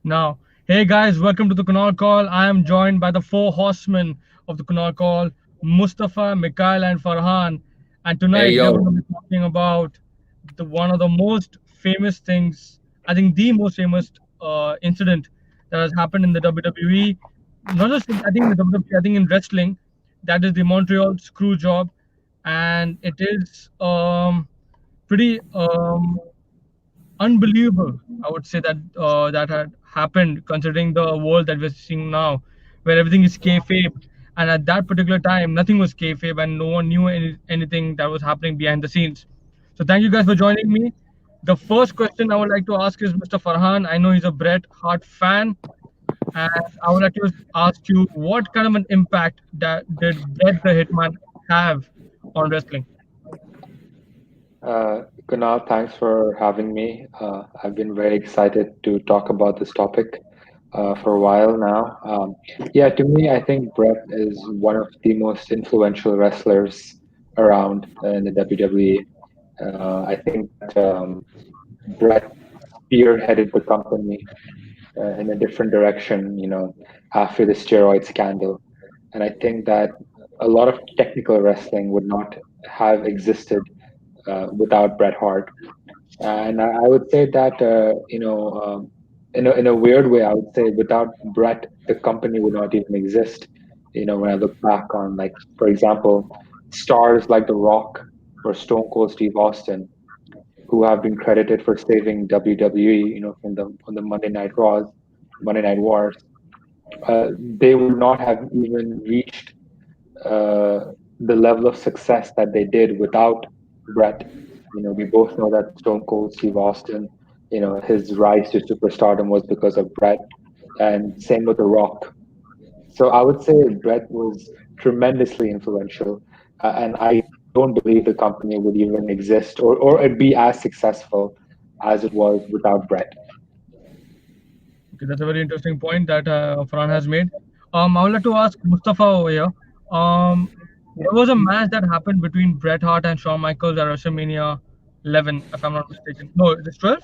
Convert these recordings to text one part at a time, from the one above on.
Now, hey guys, welcome to the Kunal Call. I am joined by the four horsemen of the Kunal Call, Mustafa, Mikhail, and Farhan. And Hey tonight we are going to yo, be talking about the one of the most famous things, I think the most famous incident that has happened in the WWE. Not just I think in the WWE, I think in wrestling, that is the Montreal Screwjob, and it is pretty unbelievable. I would say that that had happened, considering the world that we're seeing now, where everything is kayfabe, and at that particular time, nothing was kayfabe, and no one knew anything that was happening behind the scenes. So, thank you guys for joining me. The first question I would like to ask is Mr. Farhan. I know he's a Bret Hart fan, and I would like to ask you what kind of an impact that did Bret the Hitman have on wrestling? Kunal, thanks for having me. I've been very excited to talk about this topic for a while now. Yeah, to me, I think Bret is one of the most influential wrestlers around in the WWE. I think that Bret spearheaded the company in a different direction, after the steroid scandal. And I think that a lot of technical wrestling would not have existed without Bret Hart. And I would say that, in a weird way, I would say without Brett, the company would not even exist. When I look back on, like, for example, stars like The Rock or Stone Cold Steve Austin, who have been credited for saving WWE, from the Monday Night Wars, they would not have even reached the level of success that they did without Brett. We both know that Stone Cold Steve Austin, his rise to superstardom was because of Brett, and same with The Rock. So I would say Brett was tremendously influential, and I don't believe the company would even exist or it'd be as successful as it was without Brett. Okay, that's a very interesting point that Farhan has made. I would like to ask Mustafa over here. There was a match that happened between Bret Hart and Shawn Michaels at WrestleMania 11, if I'm not mistaken. No, is it 12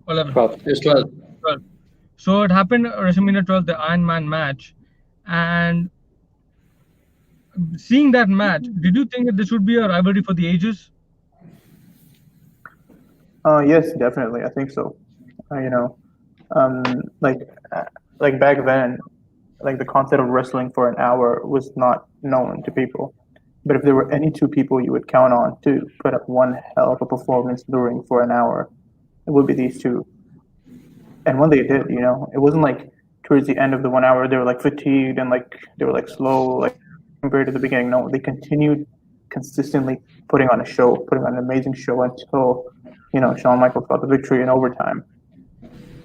or 11? 12. it's 12. 12. So it happened at WrestleMania 12, the Iron Man match. And seeing that match, did you think that this would be a rivalry for the ages? Yes, definitely. I think so. Uh, you know, um, like uh, like back then, like the concept of wrestling for an hour was not known to people. But if there were any two people you would count on to put up one hell of a performance in the ring for an hour, it would be these two. And when they did, it wasn't like towards the end of the 1 hour they were like fatigued and like they were like slow, like compared to the beginning. No, they continued consistently putting on a show, putting on an amazing show until Shawn Michaels got the victory in overtime.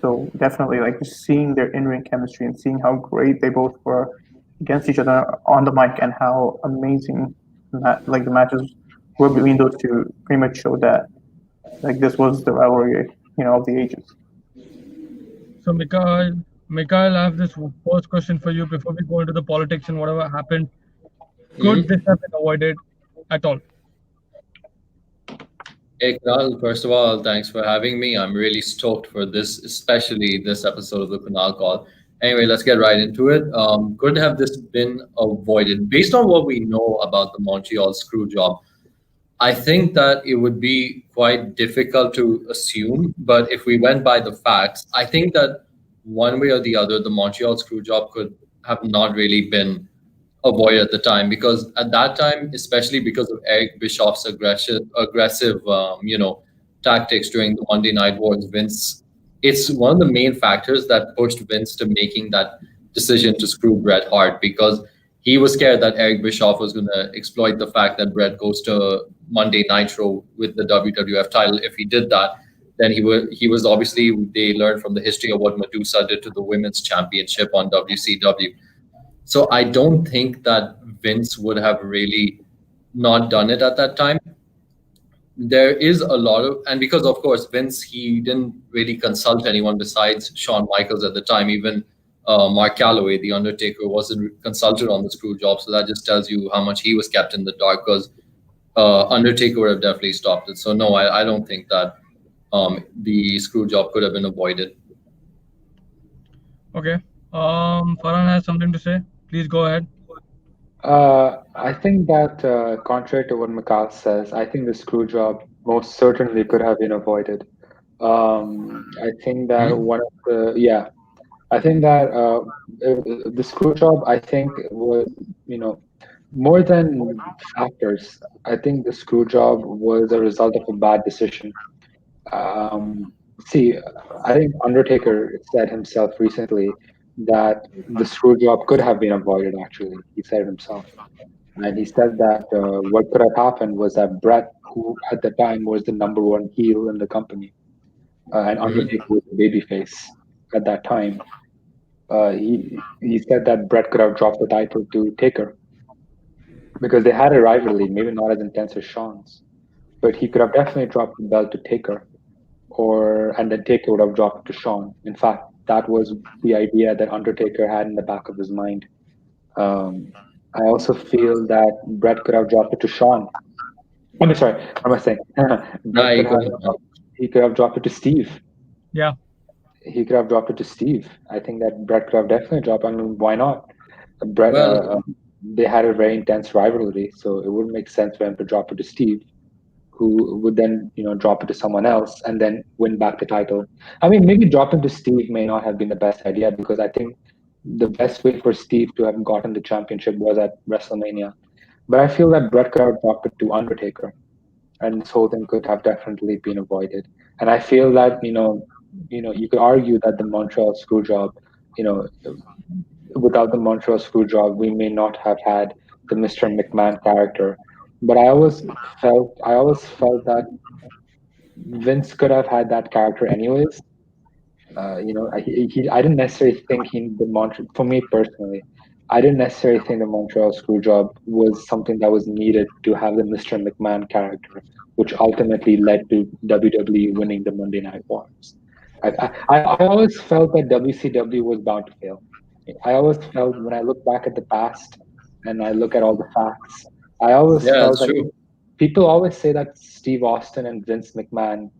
So definitely, like just seeing their in-ring chemistry and seeing how great they both were against each other on the mic and how amazing like the matches were between those two pretty much showed that like this was the rivalry, of the ages. So, Mikhail, I have this first question for you before we go into the politics and whatever happened. Could Hmm. this have been avoided at all? Hey Kunal, first of all, thanks for having me. I'm really stoked for this, especially this episode of the Kunal Call. Anyway, let's get right into it. Could have this been avoided? Based on what we know about the Montreal screw job, I think that it would be quite difficult to assume, but if we went by the facts, I think that one way or the other, the Montreal screw job could have not really been avoided at the time because at that time, especially because of Eric Bischoff's aggressive, tactics during the Monday Night Wars, Vince, it's one of the main factors that pushed Vince to making that decision to screw Bret Hart because he was scared that Eric Bischoff was going to exploit the fact that Bret goes to Monday Nitro with the WWF title. If he did that, then he was obviously, they learned from the history of what Medusa did to the women's championship on WCW. So I don't think that Vince would have really not done it at that time. There is a lot of, and because of course Vince, he didn't really consult anyone besides Shawn Michaels at the time. Even Mark Calloway, the Undertaker, wasn't consulted on the screw job. So that just tells you how much he was kept in the dark because Undertaker would have definitely stopped it. So no, I don't think that the screw job could have been avoided. Okay. Farhan has something to say. Please go ahead. I think that, contrary to what Mikal says, I think the screw job most certainly could have been avoided. I think that Hmm? one of the, yeah, I think that the screw job, I think, was, you know, more than factors. I think the screw job was a result of a bad decision. Um, See, I think Undertaker said himself recently that the screw job could have been avoided, actually. He said it himself. And he said that what could have happened was that Bret, who at the time was the number one heel in the company, and Hmm? Undertaker was the babyface at that time, he said that Bret could have dropped the title to Taker because they had a rivalry, maybe not as intense as Shawn's, but he could have definitely dropped the belt to Taker, or and then Taker would have dropped it to Shawn. In fact, that was the idea that Undertaker had in the back of his mind. Um, I also feel that Bret could have dropped it to Shawn. I mean, sorry, what am I saying? Nah, Bret he could have couldn't. he could have dropped it to Steve. Yeah. He could have dropped it to Steve. I think that Bret could have definitely dropped. I mean, why not? Bret, Well, they had a very intense rivalry, so it wouldn't make sense for him to drop it to Steve, who would then, drop it to someone else and then win back the title. I mean, maybe dropping to Steve may not have been the best idea because I think the best way for Steve to have gotten the championship was at WrestleMania. But I feel that Bret could have dropped it to Undertaker, and this whole thing could have definitely been avoided. And I feel that, you could argue that the Montreal Screwjob, you know, without the Montreal Screwjob, we may not have had the Mr. McMahon character. But I always felt that Vince could have had that character anyways. I didn't necessarily think for me personally, I didn't necessarily think the Montreal Screwjob was something that was needed to have the Mr. McMahon character, which ultimately led to WWE winning the Monday Night Wars. I always felt that WCW was bound to fail. I always felt when I look back at the past and I look at all the facts, I always yeah, felt that's that true. people always say that Steve Austin and Vince McMahon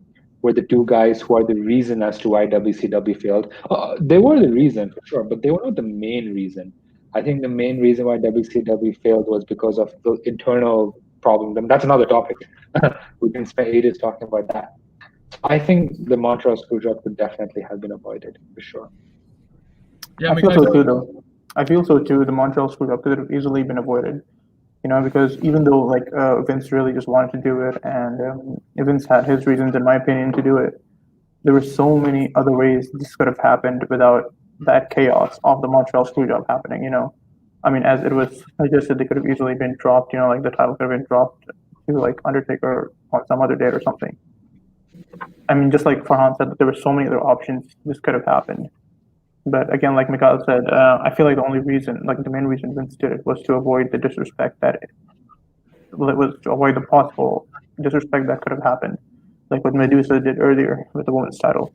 were the two guys who are the reason as to why WCW failed. They were the reason for sure, but they were not the main reason. I think the main reason why WCW failed was because of the internal problem. And that's another topic. We can spend ages talking about that. I think the Montreal Screwjob could definitely have been avoided for sure. Yeah, I feel Mikhail, so go too, ahead. though. I feel so too. The Montreal Screwjob could have easily been avoided. Because even though like Vince really just wanted to do it, and Vince had his reasons, in my opinion, to do it, there were so many other ways this could have happened without that chaos of the Montreal Screwjob happening. I mean, as it was suggested, they could have easily been dropped. Like the title could have been dropped to like Undertaker on some other date or something. I mean, just like Farhan said, that there were so many other options this could have happened. But again, like Mikhail said, I feel like the only reason, like the main reason Vince did it was to avoid the disrespect was to avoid the possible disrespect that could have happened, like what Medusa did earlier with the women's title.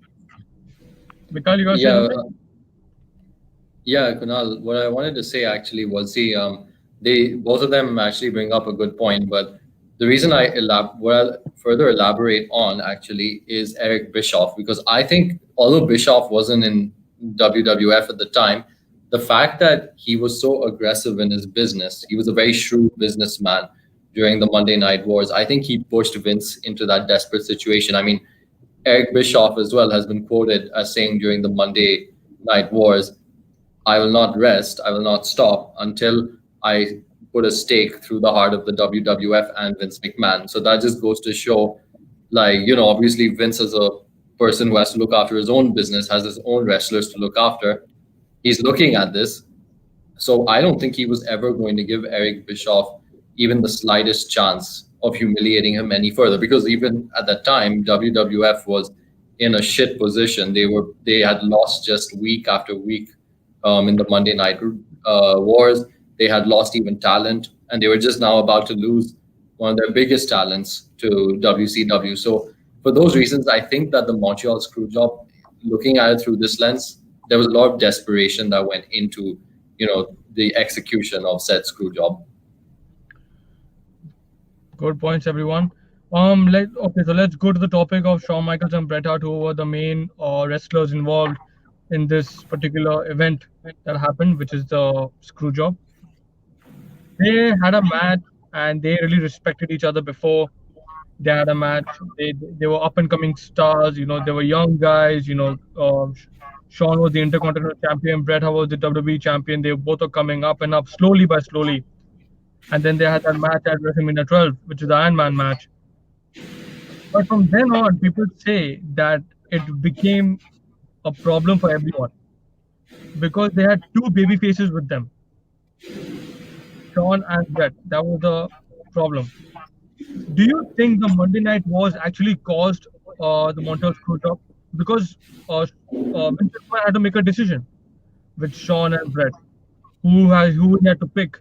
Mikhail, you gotta say Yeah, something? yeah, Kunal. What I wanted to say actually was, see, they both of them actually bring up a good point, but the reason what I'll further elaborate on actually is Eric Bischoff, because I think although Bischoff wasn't in WWF at the time, the fact that he was so aggressive in his business, he was a very shrewd businessman during the Monday Night Wars. I think he pushed Vince into that desperate situation. I mean, Eric Bischoff as well has been quoted as saying during the Monday Night Wars, I will not rest, I will not stop until I put a stake through the heart of the WWF and Vince McMahon. So that just goes to show, like, obviously Vince is a person who has to look after his own business, has his own wrestlers to look after. He's looking at this. So I don't think he was ever going to give Eric Bischoff even the slightest chance of humiliating him any further, because even at that time WWF was in a shit position. They had lost just week after week in the Monday Night Wars. They had lost even talent, and they were just now about to lose one of their biggest talents to WCW. So for those reasons, I think that the Montreal Screwjob, looking at it through this lens, there was a lot of desperation that went into the execution of said Screwjob. Good points, everyone. So let's go to the topic of Shawn Michaels and Bret Hart, who were the main wrestlers involved in this particular event that happened, which is the screw job. They had a match and they really respected each other before they had a match. They were up and coming stars. They were young guys. Shawn was the Intercontinental Champion. Bret Hart was the WWE Champion. They both are coming up and up slowly by slowly. And then they had that match at WrestleMania 12, which is the Iron Man match. But from then on, people say that it became a problem for everyone because they had two baby faces with them, Shawn and Bret. That was the problem. Do you think the Monday Night Wars actually caused the Montreal Screwjob? Because Vince McMahon had to make a decision with Shawn and Bret, who he had to pick,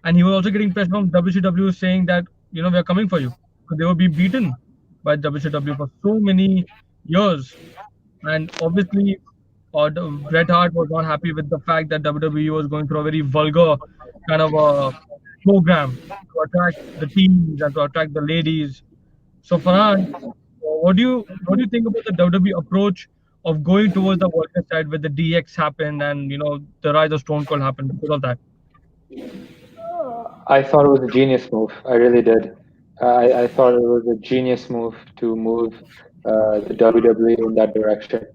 and he was also getting pressure from WCW saying that we are coming for you because they were being beaten by WCW for so many years, and obviously, Bret Hart was not happy with the fact that WWE was going through a very vulgar kind of a program to attract the teens and to attract the ladies. So Farhan, what do you think about the WWE approach of going towards the vulgar side where the DX happened and the rise of Stone Cold happened because of that? I thought it was a genius move. I really did. I thought it was a genius move to move the WWE in that direction.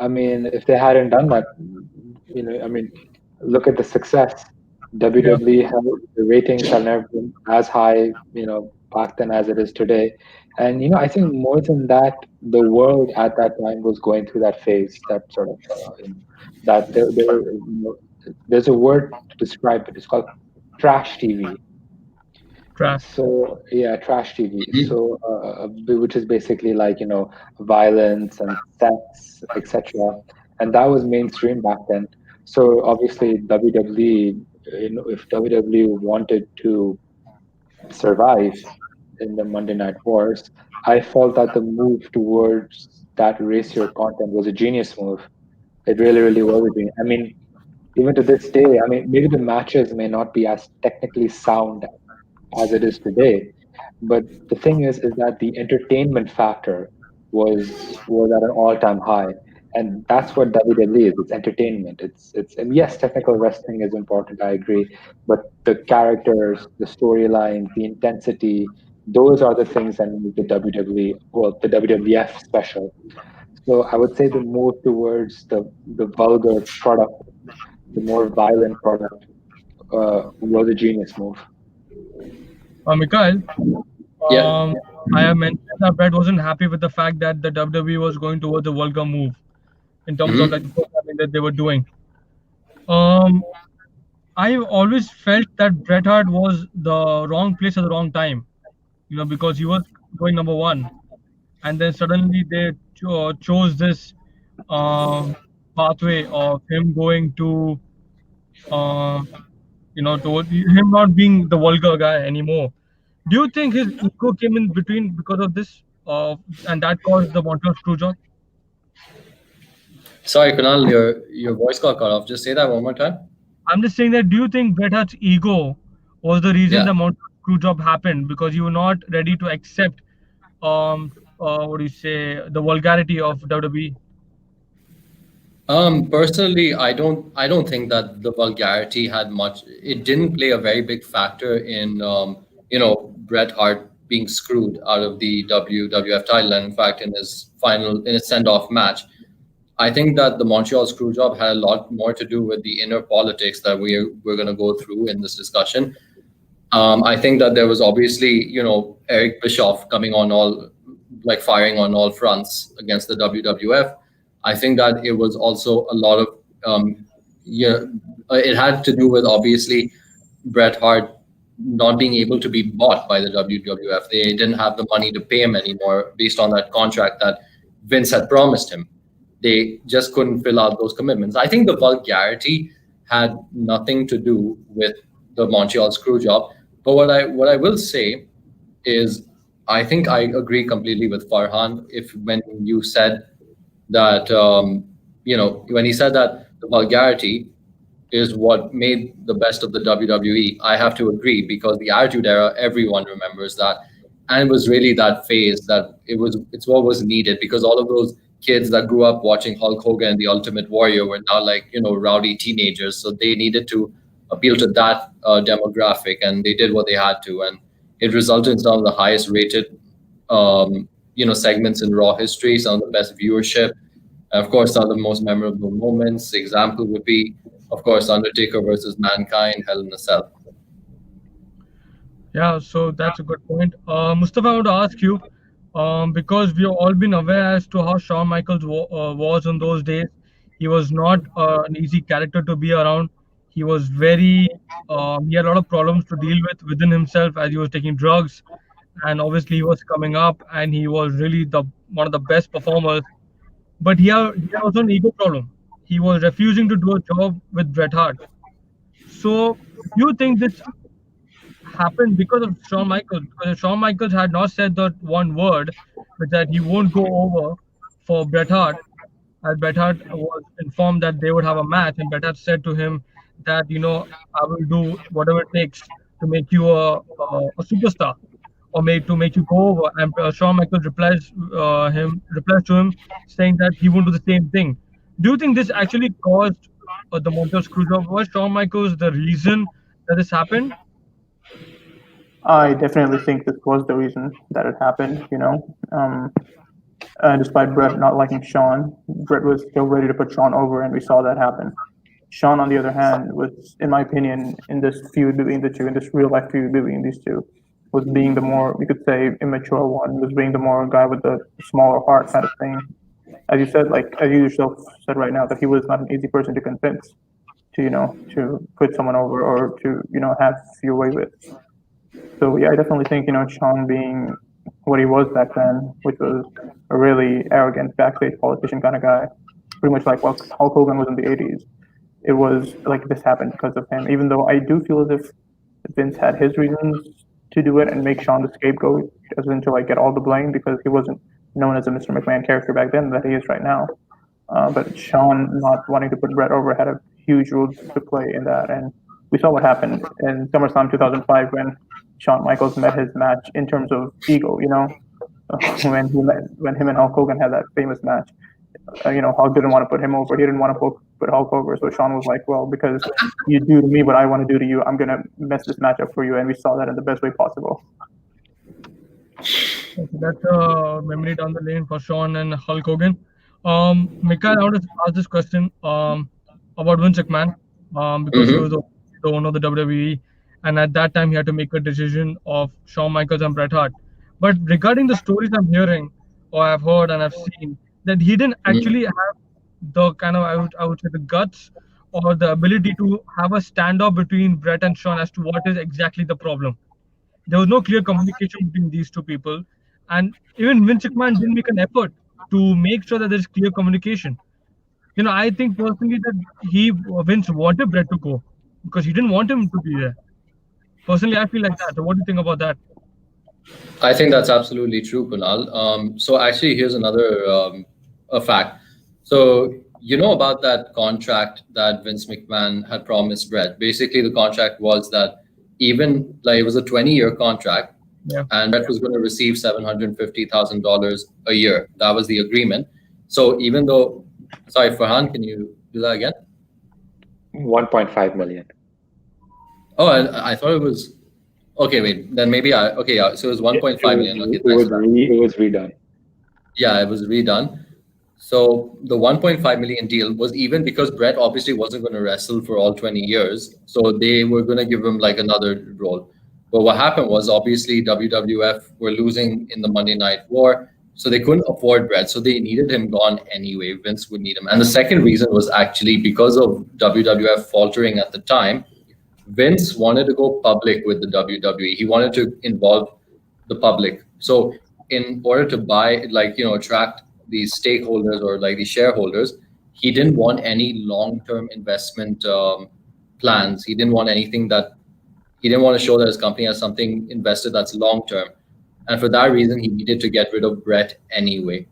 I mean, if they hadn't done that, I mean, look at the success. Yeah, WWE have the ratings have never been as high, back then as it is today. And I think more than that, the world at that time was going through that phase, that sort of, that there's a word to describe it. It's called trash TV. trash. So yeah, trash TV. Mhm. So which is basically like violence and sex, etc. And that was mainstream back then. So obviously WWE, if WWE wanted to survive in the Monday Night Wars, I felt that the move towards that racier content was a genius move. It really, really was a genius. I mean, even to this day, I mean, maybe the matches may not be as technically sound as it is today. But the thing is that the entertainment factor was at an all-time high, and that's what WWE is. It's entertainment. It's and yes, technical wrestling is important. I agree, but the characters, the storyline, the intensity, those are the things that make the WWE, well, the WWF special. So I would say the move towards the vulgar product, the more violent product, was a genius move. Mikhail, Yeah. um, I have mentioned that Bret wasn't happy with the fact that the WWE was going towards a vulgar move in terms of like the Mhm. programming that they were doing. Um, I always felt that Bret Hart was the wrong place at the wrong time, because he was going number one, and then suddenly they chose this um, pathway of him going to, uh, to him not being the vulgar guy anymore. Do you think his ego came in between because of this, and that caused the Montreal Screwjob? Sorry, Kunal, your voice got cut off. Just say that one more time. I'm just saying that. Do you think Bret Hart's ego was the reason Yeah. the Montreal Screwjob happened because you were not ready to accept, what do you say, the vulgarity of WWE? Personally, I don't think that the vulgarity had much. It didn't play a very big factor in Bret Hart being screwed out of the WWF title, and in fact, in his send off match, I think that the Montreal Screwjob had a lot more to do with the inner politics that we're going to go through in this discussion. I think that there was obviously, Eric Bischoff coming on all, like firing on all fronts against the WWF. I think that it was also a lot of, yeah, it had to do with obviously Bret Hart not being able to be bought by the WWF. They didn't have the money to pay him anymore based on that contract that Vince had promised him. They just couldn't fill out those commitments. I think the vulgarity had nothing to do with the Montreal Screwjob. But what I will say is, I think I agree completely with Farhan. If when you said that, when he said that the vulgarity is what made the best of the WWE, I have to agree because the Attitude Era, everyone remembers that, and it was really that phase that it's what was needed because all of those kids that grew up watching Hulk Hogan and the Ultimate Warrior were now like, rowdy teenagers. So they needed to appeal to that demographic, and they did what they had to, and it resulted in some of the highest rated, segments in Raw history, some of the best viewership, and of course, some of the most memorable moments. Example would be, of course, Undertaker versus Mankind, Hell in a Cell. Yeah, so that's a good point. Mustafa, I want to ask you, because we have all been aware as to how Shawn Michaels was in those days. He was not an easy character to be around. He was he had a lot of problems to deal with within himself as he was taking drugs, and obviously he was coming up, and he was really the one of the best performers. But he had also an ego problem. He was refusing to do a job with Bret Hart. So, do you think this happened because of Shawn Michaels? Because if Shawn Michaels had not said that one word, but that he won't go over for Bret Hart, as Bret Hart was informed that they would have a match, and Bret Hart said to him that I will do whatever it takes to make you a superstar, or to make you go over. And Shawn Michaels replies to him saying that he won't do the same thing. Do you think this actually caused the Montreal Screwjob? Was Shawn Michaels the reason that this happened? I definitely think this was the reason that it happened. Despite Bret not liking Shawn, Bret was still ready to put Shawn over, and we saw that happen. Shawn, on the other hand, was, in my opinion, in this feud between the two, in this real life feud between these two, was being the more, we could say, immature one, was being the more guy with the smaller heart kind of thing. As you said, like as you yourself said right now, that he was not an easy person to convince to put someone over or to have your way with. So yeah, I definitely think Shawn being what he was back then, which was a really arrogant backstage politician kind of guy, pretty much like what Hulk Hogan was in the '80s. It was like this happened because of him. Even though I do feel as if Vince had his reasons to do it and make Shawn the scapegoat, as in to like get all the blame because he wasn't known as a Mr. McMahon character back then that he is right now. But Shawn not wanting to put Bret over had a huge role to play in that, and we saw what happened in SummerSlam 2005 when Shawn Michaels met his match in terms of ego. When him and Hulk Hogan had that famous match. Hulk didn't want to put him over. He didn't want to put Hulk over. So Shawn was like, well, because you do to me what I want to do to you, I'm going to mess this match up for you. And we saw that in the best way possible. Okay, that's a memory down the lane for Shawn and Hulk Hogan. Mikhail, I want to ask this question about Vince McMahon, because he was Mm-hmm. the owner of the WWE, and at that time he had to make a decision of Shawn Michaels and Bret Hart. But regarding the stories I'm hearing, or I've heard and I've seen, that he didn't actually have the kind of I would say the guts or the ability to have a standoff between Bret and Shawn as to what is exactly the problem. There was no clear communication between these two people, and even Vince McMahon didn't make an effort to make sure that there's clear communication. I think personally that Vince wanted Bret to go because he didn't want him to be there. Personally, I feel like that. So what do you think about that? I think that's absolutely true, Kunal. So actually, here's another a fact. So you know about that contract that Vince McMahon had promised Brett. Basically, the contract was that even like it was a 20-year contract, Yeah. and Brett was going to receive $750,000 a year. That was the agreement. So even though, sorry, Farhan, can you do that again? 1.5 million. Oh, I thought it was. Okay, wait. Then maybe I. Okay, yeah. So it was 1.5 million. Okay, It thanks was for that. it was redone. Yeah, it was redone. So the 1.5 million deal was even because Brett obviously wasn't going to wrestle for all 20 years. So they were going to give him like another role. But what happened was obviously WWF were losing in the Monday Night War. So they couldn't afford Brett. So they needed him gone anyway. Vince would need him. And the second reason was actually because of WWF faltering at the time. Vince wanted to go public with the WWE. He wanted to involve the public. So in order to buy, like, attract these stakeholders or like the shareholders, he didn't want any long-term investment plans. He didn't want anything that he didn't want to show that his company has something invested that's long-term. And for that reason, he needed to get rid of Brett anyway.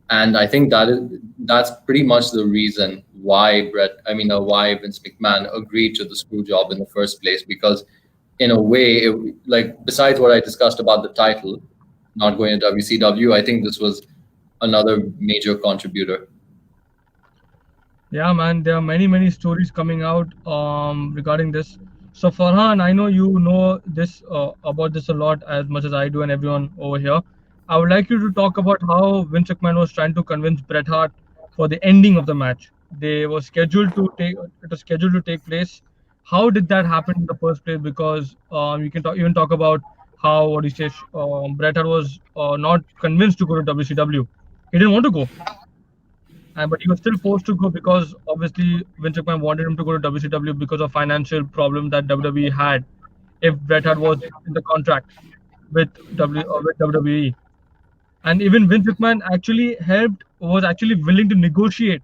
And I think that's pretty much the reason why why Vince McMahon agreed to the screw job in the first place. Because in a way, like besides what I discussed about the title not going to WCW, I think this was another major contributor. Yeah, man, there are many stories coming out regarding this. So Farhan, I know you know this about this a lot as much as I do and everyone over here. I would like you to talk about how Vince McMahon was trying to convince Bret Hart for the ending of the match. They were scheduled to take it was scheduled to take place. How did that happen in the first place? Because you can even talk about how what do you say Bret Hart was not convinced to go to WCW. He didn't want to go, and but he was still forced to go because obviously Vince McMahon wanted him to go to WCW because of financial problems that WWE had if Bret Hart was in the contract with with WWE. And even Vince McMahon actually helped was actually willing to negotiate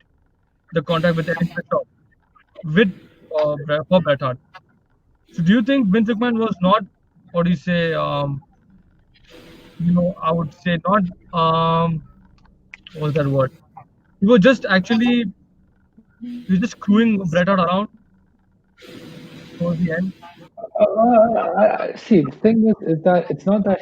the contract with Eric Bischoff with for Bret Hart. So do you think Vince McMahon was not what do you say I would say not what's that word? He was just actually he was just screwing Bret Hart around towards the end. See, the thing is that it's not that.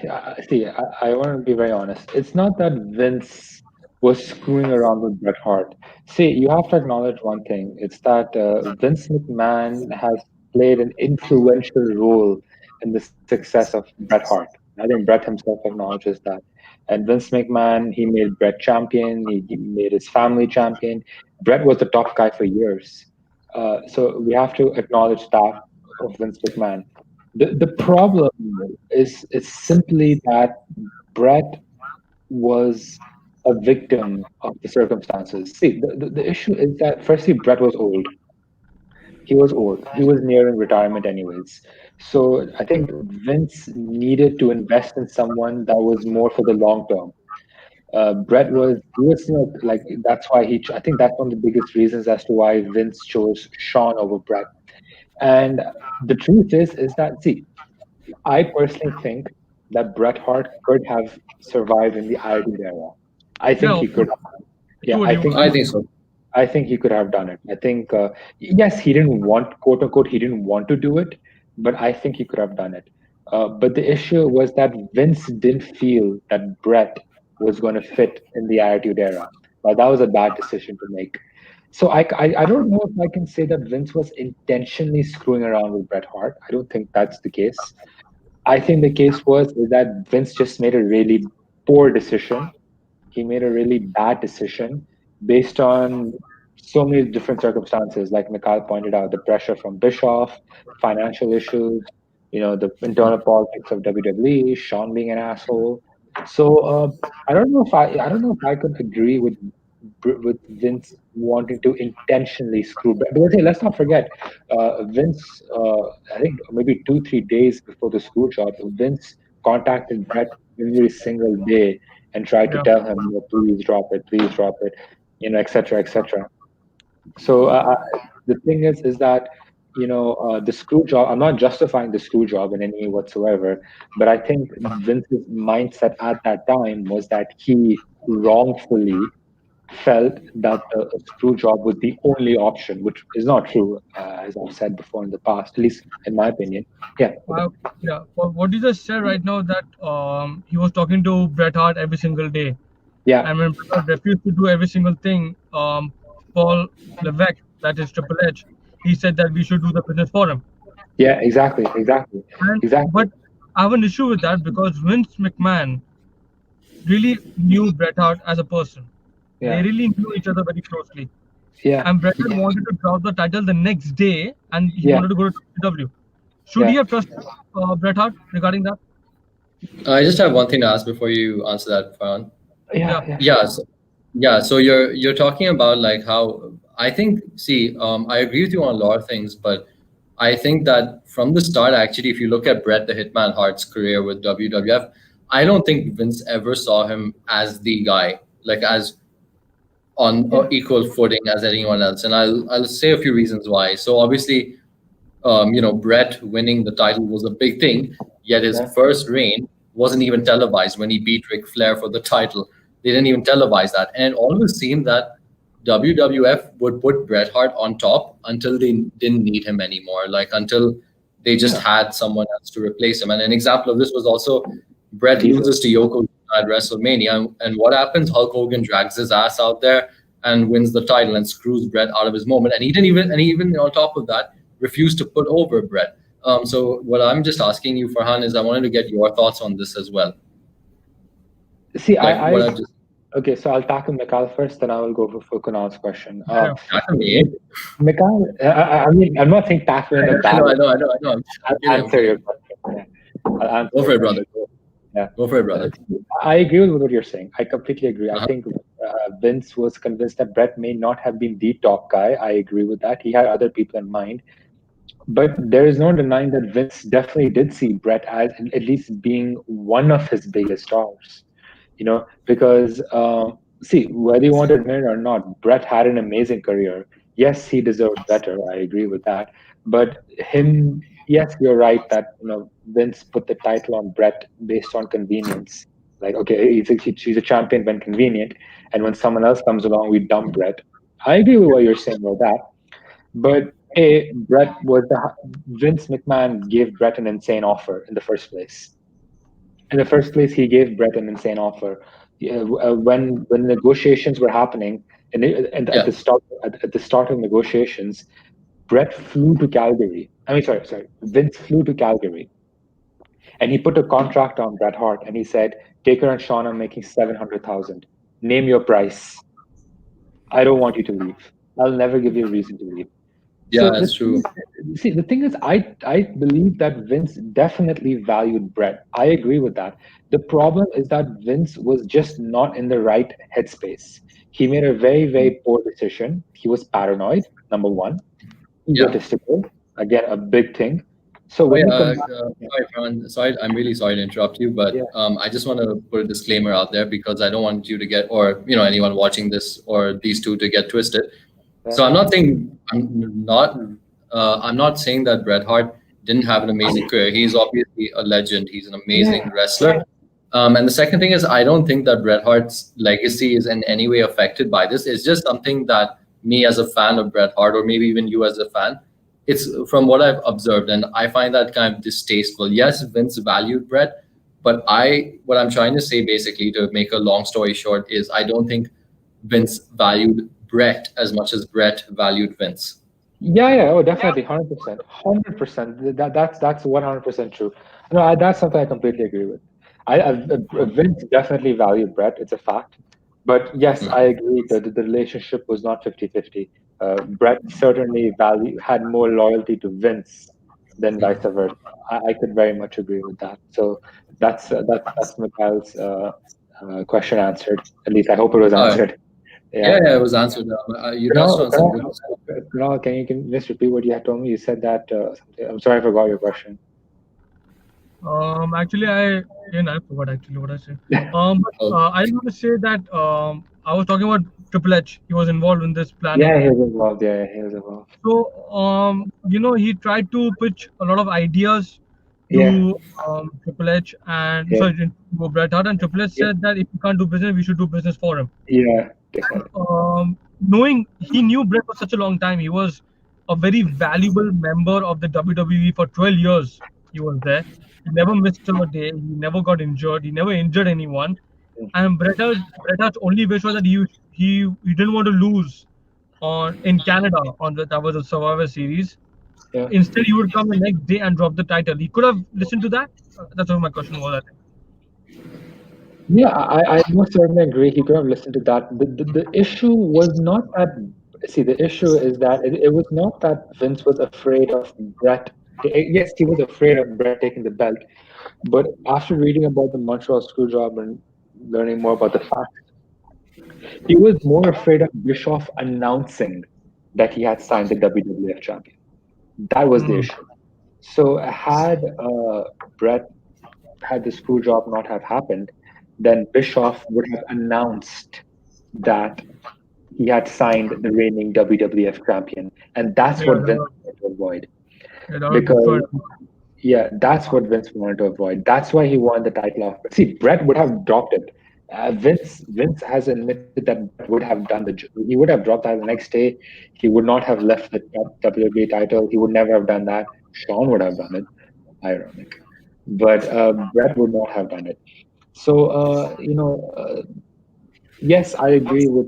See, I want to be very honest. It's not that Vince was screwing around with Bret Hart. See, you have to acknowledge one thing. It's that Vince McMahon has played an influential role in the success of Bret Hart. I think Bret himself acknowledges that. And Vince McMahon, he made Bret champion. He made his family champion. Bret was the top guy for years. So we have to acknowledge that of Vince McMahon. The problem is simply that Brett was a victim of the circumstances. See, the issue is that firstly, Brett was old. He was old. He was nearing retirement anyways. So I think Vince needed to invest in someone that was more for the long term. Brett was he was like that's why I think that's one of the biggest reasons as to why Vince chose Shawn over Brett. And the truth is that see, I personally think that Bret Hart could have survived in the Attitude Era. I Yeah, think he of could. course. He Yeah, would. I He would. think I think so. I think he could have done it. I think yes, he didn't want quote unquote he didn't want to do it, but I think he could have done it. But the issue was that Vince didn't feel that Bret was going to fit in the Attitude Era. Well, that was a bad decision to make. So I don't know if I can say that Vince was intentionally screwing around with Bret Hart. I don't think that's the case. I think the case was is that Vince just made a really poor decision. He made a really bad decision based on so many different circumstances, like Mikhail pointed out, the pressure from Bischoff, financial issues, the internal politics of WWE, Shawn being an asshole. So I don't know if I could agree with Vince wanting to intentionally screw Brett. Because hey, let's not forget, Vince. I think maybe 2 3 days before the screw job, Vince contacted Brett every single day and tried to Yeah. tell him, please drop it, etc., etc. So the thing is that the screw job. I'm not justifying the screw job in any way whatsoever, but I think Vince's mindset at that time was that he wrongfully felt that a screw job was the only option, which is not true, as I've said before in the past, at least in my opinion. Yeah, I, yeah. What you just said right now that he was talking to Bret Hart every single day, yeah, and when Bret Hart refused to do every single thing, Paul Levesque, that is Triple H, he said that we should do the business for him. yeah, exactly, exactly, And exactly. but I have an issue with that because Vince McMahon really knew Bret Hart as a person. They Yeah, really knew each other very closely. yeah, And Bret Hart wanted to drop the title the next day, and he yeah, wanted to go to WWE. Should he yeah, have trusted Bret Hart regarding that? I just have one thing to ask before you answer that, Farhan. Yeah, yeah, yeah, Yeah, so, yeah. So you're talking about like how I think. See, I agree with you on a lot of things, but I think that from the start, actually, if you look at Bret the Hitman Hart's career with WWF, I don't think Vince ever saw him as the guy, like as on yeah, equal footing as anyone else. And I'll say a few reasons why. So obviously, Brett winning the title was a big thing, yet his yeah, first reign wasn't even televised when he beat Ric Flair for the title. They didn't even televise that. And it always seemed that WWF would put Bret Hart on top until they didn't need him anymore, like until they just yeah. had someone else to replace him. And an example of this was also Bret Diesel. loses to Yoko at WrestleMania, and what happens? Hulk Hogan drags his ass out there and wins the title and screws Bret out of his moment. And he even on top of that refused to put over Bret. So what I'm just asking you, Farhan, is I wanted to get your thoughts on this as well. See, Like what I've just okay, so I'll tackle Mikhail first, then I will go for Kunal's question. tackle me. Mikhail, I mean, I'm not saying tackle in a bad way. I know. I'll answer your question. Yeah. I'll answer Go for your it, brother. question. Yeah. Go for it, brother. I agree with what you're saying. I completely agree. Uh-huh. I think Vince was convinced that Bret may not have been the top guy. I agree with that. He had other people in mind. But there is no denying that Vince definitely did see Bret as at least being one of his biggest stars. Because see, whether you want to admit it or not, Bret had an amazing career. Yes, he deserved better. I agree with that. But yes, you're right that Vince put the title on Bret based on convenience. Like, okay, he's a champion when convenient, and when someone else comes along, we dump Bret. I agree with what you're saying about that. But Vince McMahon gave Bret an insane offer in the first place. In the first place, he gave Bret an insane offer. When negotiations were happening, and at the start of negotiations, Bret flew to Calgary. Sorry. Vince flew to Calgary, and he put a contract on Bret Hart, and he said, "Taker and Shawn are making 700,000. Name your price. I don't want you to leave. I'll never give you a reason to leave." Yeah, that's true. See, the thing is, I believe that Vince definitely valued Bret. I agree with that. The problem is that Vince was just not in the right headspace. He made a very, very poor decision. He was paranoid, number one. Egotistical, again, a big thing. So when sorry, Farhan, sorry, I'm really sorry to interrupt you, but I just want to put a disclaimer out there because I don't want you to get, or anyone watching this or these two to get twisted. So I'm not saying I'm not saying that Bret Hart didn't have an amazing career. He's obviously a legend. He's an amazing wrestler. And the second thing is, I don't think that Bret Hart's legacy is in any way affected by this. It's just something that me as a fan of Bret Hart, or maybe even you as a fan, it's from what I've observed, and I find that kind of distasteful. Yes, Vince valued Bret, but what I'm trying to say basically, to make a long story short, is I don't think Vince valued Bret as much as Bret valued Vince. Yeah, oh, definitely, 100%, 100%. That's 100% true. No, that's something I completely agree with. Vince definitely valued Bret. It's a fact. But yes, I agree that the relationship was not 50-50. Bret certainly had more loyalty to Vince than vice versa. I could very much agree with that. So that's Mikhail's question answered. At least I hope it was answered. Yeah, it was answered. You touched on some good stuff. Can you just repeat what you had told me? You said that. I'm sorry, I forgot your question. Actually, I forgot actually what I said. I just want to say that I was talking about Triple H. He was involved in this planning. Yeah, he was involved. So, he tried to pitch a lot of ideas to Triple H and to Bret Hart, and Triple H said that if you can't do business, we should do business for him. Yeah. Knowing he knew Bret for such a long time, he was a very valuable member of the WWE for 12 years. He was there. He never missed a day. He never got injured. He never injured anyone. And Bret Hart's only wish was that he didn't want to lose in Canada that was a Survivor Series. Yeah. Instead, he would come the next day and drop the title. He could have listened to that. That's what my question was. Yeah, I most certainly agree. He could have listened to that. The issue was not that. See, the issue is that it was not that Vince was afraid of Bret. Yes, he was afraid of Bret taking the belt, but after reading about the Montreal Screwjob and learning more about the facts, he was more afraid of Bischoff announcing that he had signed the WWF champion. That was the issue. So had the Screwjob not have happened, then Bischoff would have announced that he had signed the reigning WWF champion, and that's what Vince wanted to avoid. That's what Vince wanted to avoid. That's why he won the title off. See, Bret would have dropped it. Vince has admitted that Bret would have done he would have dropped that the next day. He would not have left the WWE title. He would never have done that. Shawn would have done it. Ironic. But Bret would not have done it. So, yes, I agree with,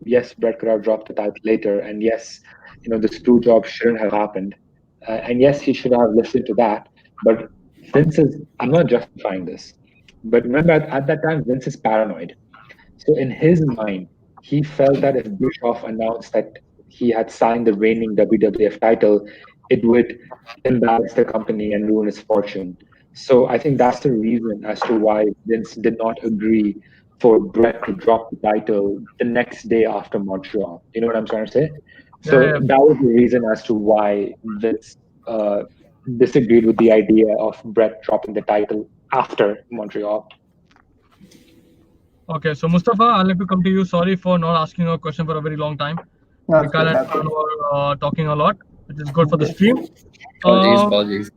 yes, Brett could have dropped the title later, and yes, the screw job shouldn't have happened. And yes, he should have listened to that. But I'm not justifying this, but remember at that time, Vince is paranoid. So in his mind, he felt that if Bischoff announced that he had signed the reigning WWF title, it would embarrass the company and ruin his fortune. So I think that's the reason as to why Vince did not agree for Brett to drop the title the next day after Montreal. You know what I'm trying to say? Yeah, So yeah. that was the reason as to why Vince disagreed with the idea of Brett dropping the title after Montreal. Okay, so Mustafa, I'd like to come to you. Sorry for not asking a question for a very long time. No, that's Mikhail good. and That's Shawn good. were talking a lot, which is good for the Okay. stream. Apologies, Uh, apologies.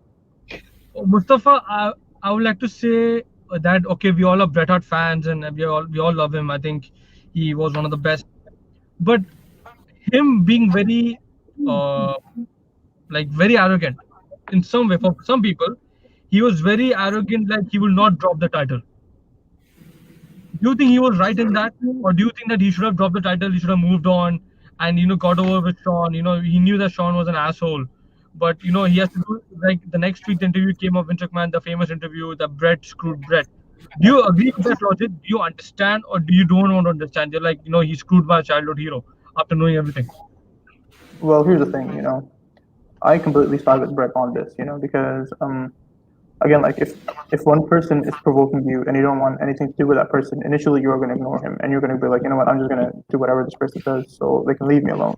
Mustafa, I would like to say that okay, we all are Bret Hart fans and we all love him. I think he was one of the best. But him being very uh, very arrogant in some way for some people, he was very arrogant. Like he will not drop the title. Do you think he was right in that, or do you think that he should have dropped the title? He should have moved on and got over with Shawn. He knew that Shawn was an asshole, but he has to do like the next week. The interview came of Vince McMahon, the famous interview that Brett screwed Brett. Do you agree with that logic? Do you understand, or do you don't want to understand? You're like, he screwed my childhood hero after knowing everything. Well, here's the thing. I completely side with Brett on this. Because again, like if one person is provoking you and you don't want anything to do with that person, initially you're going to ignore him and you're going to be like, you know what, I'm just going to do whatever this person says so they can leave me alone.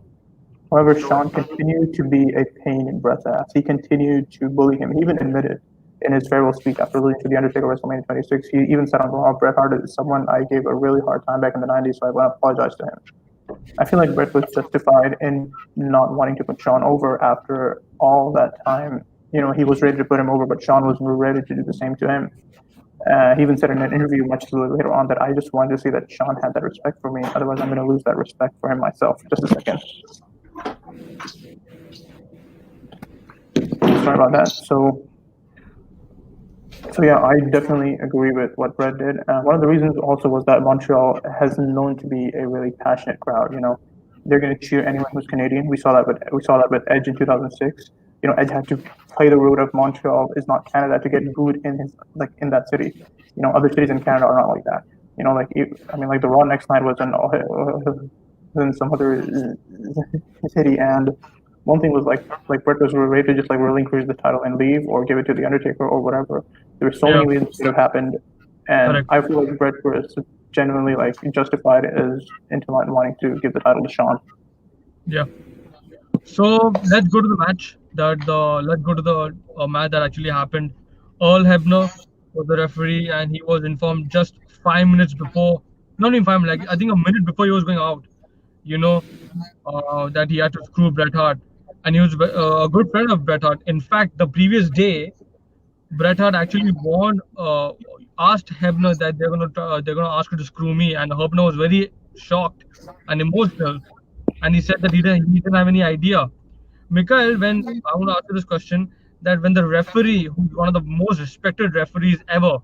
However, Shawn continued to be a pain in Bret's ass. He continued to bully him. He even admitted in his farewell speech after losing to The Undertaker WrestleMania 26, he even said on Raw, Bret Hart is someone I gave a really hard time back in the 90s, so I want to apologize to him. I feel like Bret was justified in not wanting to put Shawn over after all that time. He was ready to put him over, but Shawn was ready to do the same to him. He even said in an interview much later on that I just wanted to see that Shawn had that respect for me. Otherwise, I'm going to lose that respect for him myself. Just a second. Sorry about that. So yeah, I definitely agree with what Brett did. One of the reasons also was that Montreal has known to be a really passionate crowd. They're going to cheer anyone who's Canadian. We saw that with Edge in 2006. Edge had to play the road of Montreal is not Canada to get booed in that city. Other cities in Canada are not like that. Like the Raw next night was in some other city, and one thing was like Brett was ready to just like relinquish the title and leave or give it to the Undertaker or whatever. There were so Yeah, many ways it could have happened, and correct. I feel like Brett was genuinely like justified as into wanting to give the title to Shawn. Yeah. So let's go to the match. Let's go to the match that actually happened. Earl Hebner was the referee, and he was informed just 5 minutes before, not even 5 minutes, like I think a minute before he was going out. You know, that he had to screw Bret Hart, and he was a good friend of Bret Hart. In fact, the previous day, Bret Hart actually asked Hebner that they're gonna ask you to screw me, and Hebner was very shocked and emotional, and he said that he didn't have any idea. Mikhail, when I want to ask you this question, that when the referee, who's one of the most respected referees ever,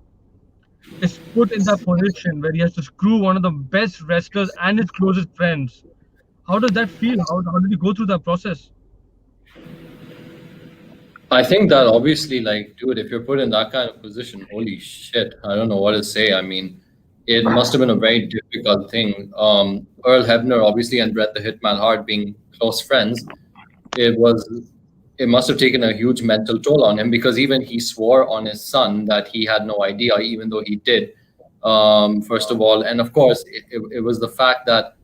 is put in that position where he has to screw one of the best wrestlers and his closest friends, how does that feel? How did you go through that process? I think that obviously, like, dude, if you're put in that kind of position, holy shit, I don't know what to say. I mean, it must have been a very difficult thing. Earl Hebner, obviously, and Bret the Hitman Hart being close friends, it was, it must have taken a huge mental toll on him because even he swore on his son that he had no idea, even though he did. First of all, and of course, it was the fact that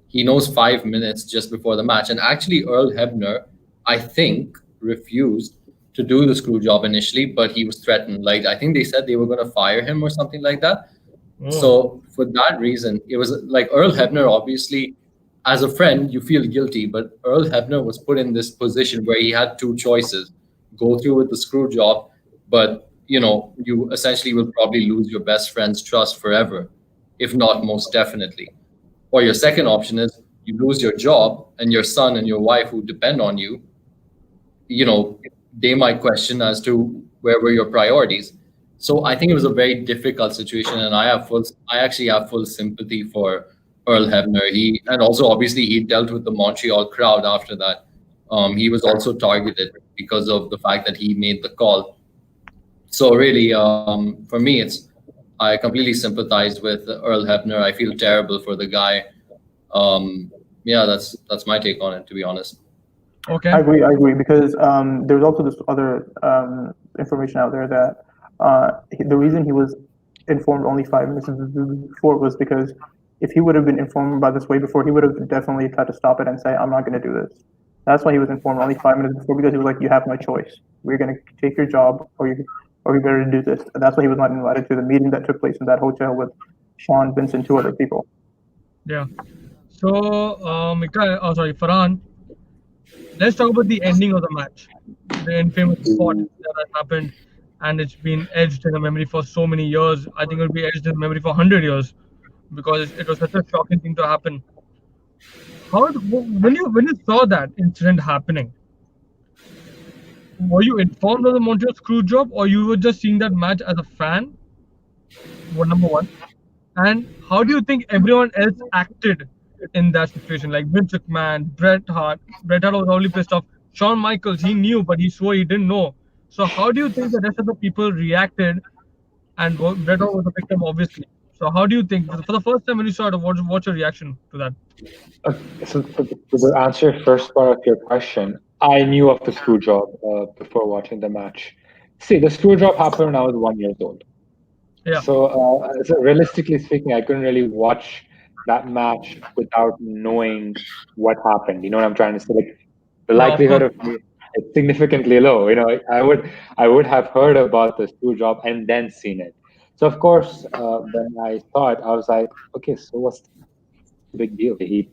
he knows 5 minutes just before the match, and actually, Earl Hebner, I think, refused to do the screw job initially, but he was threatened. Like I think they said they were going to fire him or something like that. Oh, So for that reason, it was like Earl Hebner, obviously, as a friend, you feel guilty, but Earl Hebner was put in this position where he had two choices: go through with the screw job, but you essentially will probably lose your best friend's trust forever, if not most definitely. Or your second option is you lose your job and your son and your wife who depend on you, they might question as to where were your priorities. So I think it was a very difficult situation, and I actually have full sympathy for Earl Hebner. And also obviously he dealt with the Montreal crowd after that. He was also targeted because of the fact that he made the call. So really, for me, I completely sympathize with Earl Hebner. I feel terrible for the guy. Yeah, that's my take on it, to be honest. Okay. I agree because there's also this other information out there that the reason he was informed only 5 minutes before was because if he would have been informed about this way before, he would have definitely tried to stop it and say, "I'm not going to do this." That's why he was informed only 5 minutes before because he was like, "You have no choice. We're going to take your job, or you better do this." And that's why he was not invited to the meeting that took place in that hotel with Shawn, Vince, and two other people. Yeah. So, Farhan, let's talk about the ending of the match, the infamous spot that has happened, and it's been etched in the memory for so many years. I think it'll be etched in the memory for 100 years because it was such a shocking thing to happen. When you saw that incident happening, were you informed of the Montreal Screwjob, or you were just seeing that match as a fan? Well, number one. And how do you think everyone else acted in that situation? Like Vince McMahon, Bret Hart. Bret Hart was probably pissed off. Shawn Michaels, he knew, but he swore he didn't know. So how do you think the rest of the people reacted? And Bret Hart was a victim, obviously. So how do you think, for the first time when you saw it, what's your reaction to that? So to answer first part of your question, I knew of the screw job before watching the match. See, the screw job happened when I was 1 year old. Yeah, So realistically speaking, I couldn't really watch that match without knowing what happened. You know what I'm trying to say? Like the yeah, of likelihood course. of me is significantly low. I would have heard about the screw job and then seen it. So of course, when I saw it, I was like, okay, so what's the big deal? He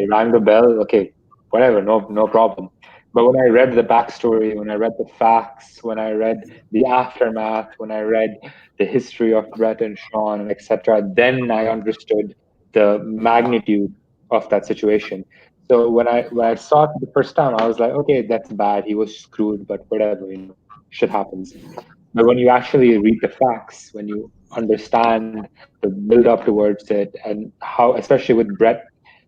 rang the bell. Okay, whatever, no problem. But when I read the backstory, when I read the facts, when I read the aftermath, when I read the history of Brett and Shawn and etc., then I understood the magnitude of that situation. So when I saw it the first time, I was like, okay, that's bad. He was screwed, but whatever, shit happens. But when you actually read the facts, when you understand the build up towards it, and how, especially with Brett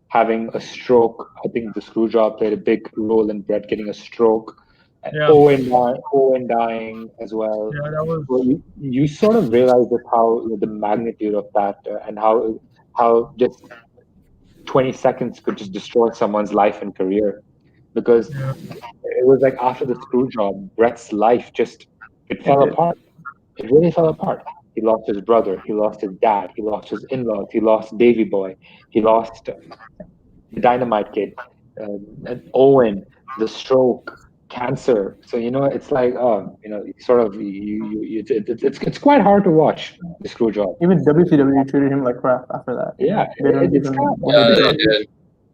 having a stroke, I think the screw job played a big role in Brett getting a stroke, Yeah, Owen dying as well. yeah, that was, So you sort of realize just how the magnitude of that, and how just 20 seconds could just destroy someone's life and career, because yeah, it was like after the screw job, Brett's life just it It fell did. apart. It really fell apart. He lost his brother. He lost his dad. He lost his in-laws. He lost Davy Boy. He lost the Dynamite Kid, and Owen, the stroke, cancer. So it's like, sort of it's quite hard to watch the screw job. Even WCW treated him like crap after that. Yeah, They don't it's even kind want to Yeah, they discuss okay. it. did.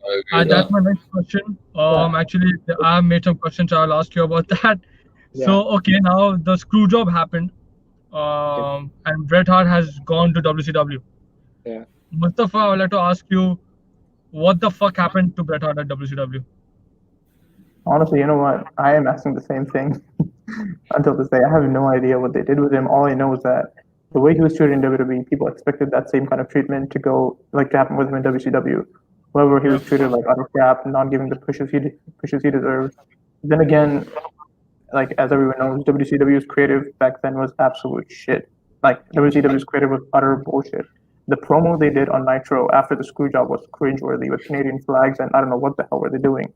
I agree with That's that. my next question. yeah, Actually, I made some questions. I'll ask you about that. yeah, So, okay, now the screw job happened, yeah, and Bret Hart has gone to WCW. yeah. Mustafa, I would like to ask you, what the fuck happened to Bret Hart at WCW? Honestly, you know what? I am asking the same thing until this day. I have no idea what they did with him. All I know is that the way he was treated in WWE, people expected that same kind of treatment to go like to happen with him in WCW. However, he Yeah, was treated like utter crap, not giving the pushes he deserved. Then again, like as everyone knows, WCW's creative back then was absolute shit. Like WCW's creative was utter bullshit. The promo they did on Nitro after the screw job was cringeworthy with Canadian flags, and I don't know what the hell were they doing.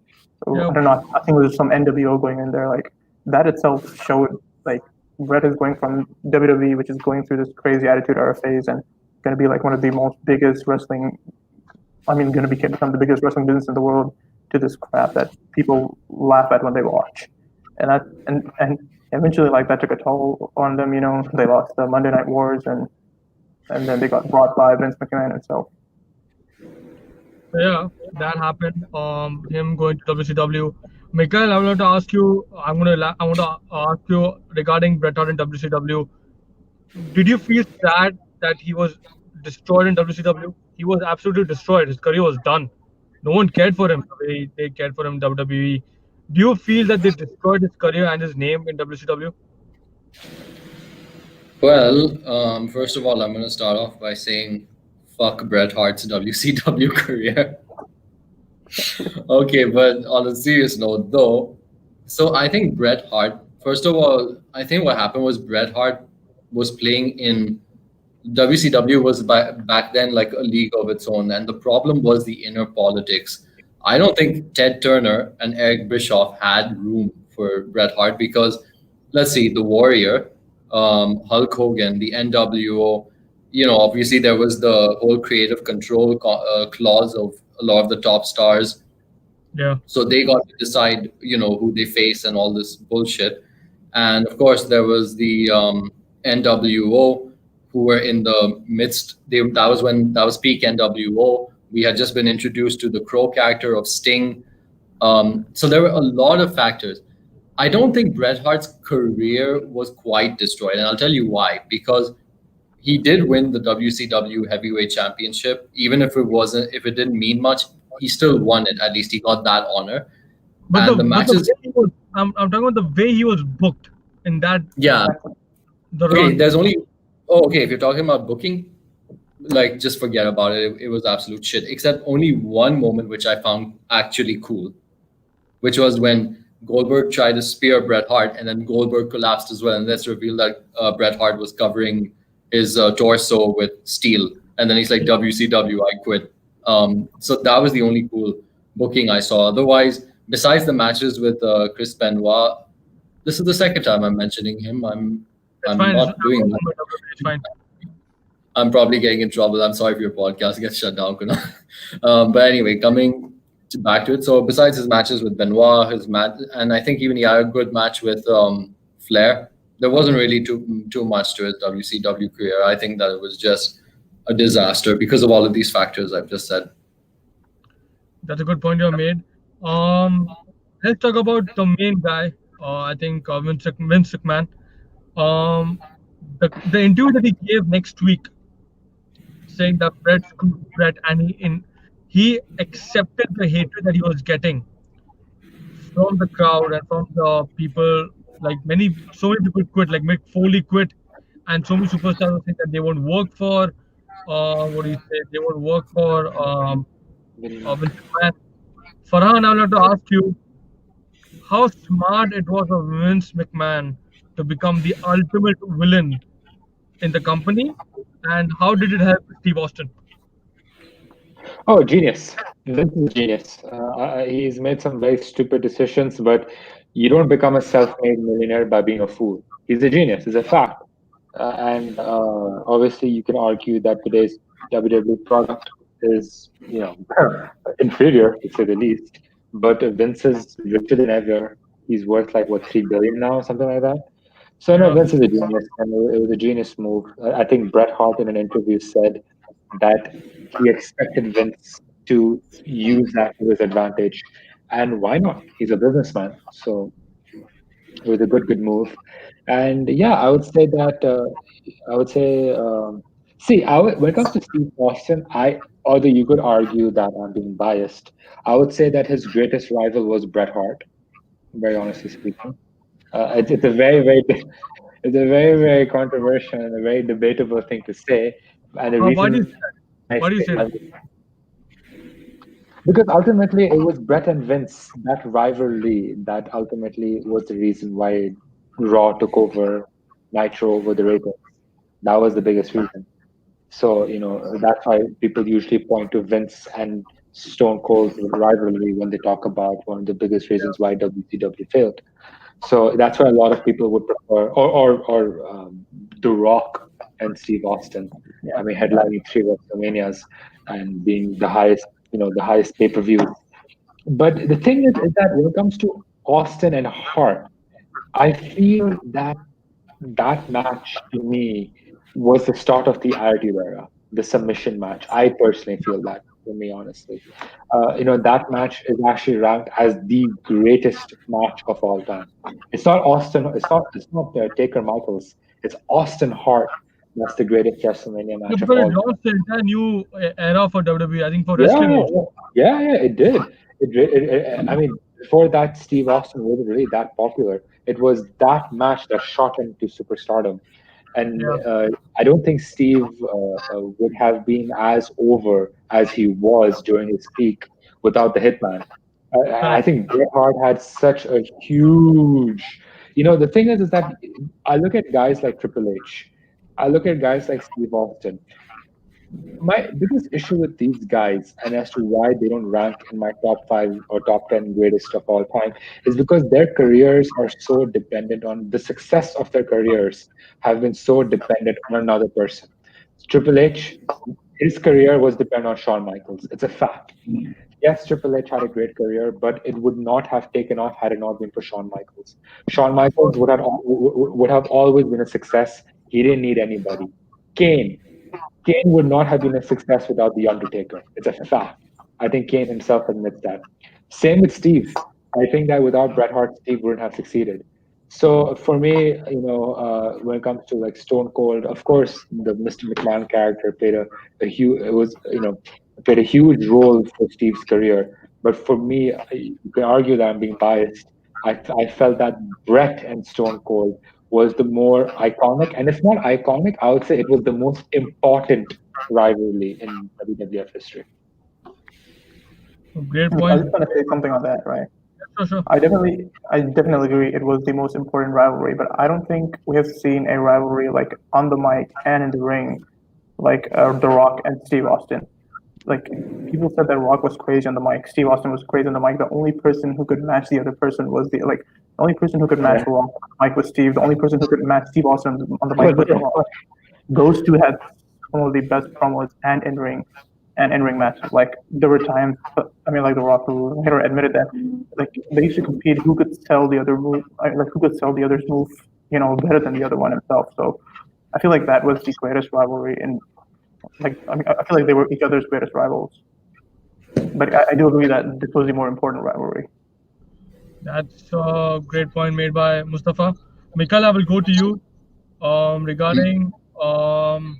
So yeah, I don't know. I think there was some NWO going in there. Like that itself showed like Brett is going from WWE, which is going through this crazy attitude era phase, and going to be like one of the most biggest wrestling. I mean, going to become the biggest wrestling business in the world, to this crap that people laugh at when they watch, and eventually like that took a toll on them. They lost the Monday Night Wars, and then they got bought by Vince McMahon himself. yeah. That happened. Him going to WCW. Mikhail, I want to ask you. I want to ask you regarding Bret Hart in WCW. Did you feel sad that he was destroyed in WCW? He was absolutely destroyed. His career was done. No one cared for him the way they cared for him in WWE. Do you feel that they destroyed his career and his name in WCW? Well, first of all, I'm going to start off by saying fuck Bret Hart's WCW career. Okay, but on a serious note, though, so I think Bret Hart, first of all, I think what happened was Bret Hart was playing in WCW was back then like a league of its own, and the problem was the inner politics. I don't think Ted Turner and Eric Bischoff had room for Bret Hart because, let's see, the Warrior, Hulk Hogan, the NWO. Obviously there was the whole creative control clause of a lot of the top stars, Yeah, so they got to decide who they face and all this bullshit. And of course there was the NWO, who were in the midst. That was peak NWO. We had just been introduced to the Crow character of Sting. So there were a lot of factors. I don't think Bret Hart's career was quite destroyed, and I'll tell you why. Because he did win the WCW Heavyweight Championship, even if it didn't mean much. He still won it. At least he got that honor. but And the the matches, way he was, I'm talking about the way he was booked in that yeah. the Okay, run. there's only. Oh, okay. If you're talking about booking, like just forget about it. It was absolute shit. Except only one moment which I found actually cool, which was when Goldberg tried to spear Bret Hart, and then Goldberg collapsed as well, and that's revealed that Bret Hart was covering his torso with steel, and then he's like, "WCW, I quit." So that was the only cool booking I saw. Otherwise, besides the matches with Chris Benoit, this is the second time I'm mentioning him. It's I'm fine. not doing that. It's fine. I'm probably getting in trouble. I'm sorry if your podcast gets shut down, Kunal. But anyway, back to it. So besides his matches with Benoit, his match, and I think even he had a good match with Flair. There wasn't really too much to his WCW career. I think that it was just a disaster because of all of these factors I've just said. That's a good point you have made. Um, let's talk about the main guy. I think Vince McMahon. Um, the interview that he gave next week, saying that Brett screwed Brett, and he accepted the hatred that he was getting from the crowd and from the people. Like so many people quit. Like Mick Foley quit, and so many superstars were saying that they won't work for. What do you say? They won't work for Vince McMahon. Farhan, I would like to ask you how smart it was of Vince McMahon to become the ultimate villain in the company, and how did it help Steve Austin? Oh, genius. Vince is genius. He's made some very stupid decisions, but you don't become a self-made millionaire by being a fool. He's a genius. It's a fact. And obviously, you can argue that today's WWE product is, inferior to say the least. But Vince is richer than ever. He's worth like what, 3 billion now, something like that. So no, Yeah, Vince is a genius, and it was a genius move. I think Bret Hart in an interview said that he expected Vince to use that to his advantage, and why not? He's a businessman, so it was a good move. And yeah, I would say that I would say see when it comes to Steve Austin, although you could argue that I'm being biased, I would say that his greatest rival was Bret Hart. Very honestly speaking, it's a it's a very controversial and a very debatable thing to say. And the why do you reason say that? I Why do you say say that? because ultimately it was Brett and Vince, that rivalry, that ultimately was the reason why Raw took over Nitro over the ratings. That was the biggest reason. So, that's why people usually point to Vince and Stone Cold's rivalry when they talk about one of the biggest reasons why WCW failed. So that's why a lot of people would prefer, or The Rock and Steve Austin. I mean, headlining three WrestleManias and being the highest pay-per-view. But the thing is that when it comes to Austin and Hart, I feel that that match to me was the start of the Attitude Era, the submission match. I personally feel that, for me, honestly. That match is actually ranked as the greatest match of all time. It's not Austin. It's not Taker Michaels. It's Austin Hart. That's the greatest WrestleMania Yeah, match of because it all time. launched the entire new era for WWE. I think for Yeah, wrestling also. yeah, it did. I mean, before that, Steve Austin wasn't really that popular. It was that match that shot him to superstardom. And Yeah. I don't think Steve would have been as over as he was during his peak without the Hitman. I Correct. think Bret Hart had such a huge, the thing is that I look at guys like Triple H, I look at guys like Steve Austin. My biggest issue with these guys, and as to why they don't rank in my top 5 or top 10 greatest of all time, is because their careers are so dependent on the success of their careers, have been so dependent on another person. Triple H, his career was dependent on Shawn Michaels. It's a fact. Yes, Triple H had a great career, but it would not have taken off had it not been for Shawn Michaels. Shawn Of Michaels course. would have always been a success. He didn't need anybody. Kane, Kane would not have been a success without The Undertaker. It's a fact. I think Kane himself admits that. Same with Steve. I think that without Bret Hart, Steve wouldn't have succeeded. So for me, when it comes to like Stone Cold, of course, the Mr. McMahon character a huge, it was, played a huge role for Steve's career. But for me, you can argue that I'm being biased. I felt that Bret and Stone Cold was the more iconic, and if not iconic, I would say it was the most important rivalry in WWF history. Great I point. just want to say something on that, right? Sure, sure. I definitely agree. It was the most important rivalry, but I don't think we have seen a rivalry like on the mic and in the ring, like The Rock and Steve Austin. Like people said that Rock was crazy on the mic, Steve Austin was crazy on the mic. The only person who could match the other person was the only person who could match Yeah. Rock on the mic was Steve. The only person who could match Steve Austin on the mic But was The Rock. Those two had some of the best promos and in ring matches. Like there were times, I mean, like The Rock who later admitted that like they used to compete who could sell the other move, like who could sell the other's move, better than the other one himself. So I feel like that was the greatest rivalry, and like I mean, I feel like they were each other's greatest rivals. But I do agree that this was the more important rivalry. That's a great point made by Mustafa. Mikhail, I will go to you regarding the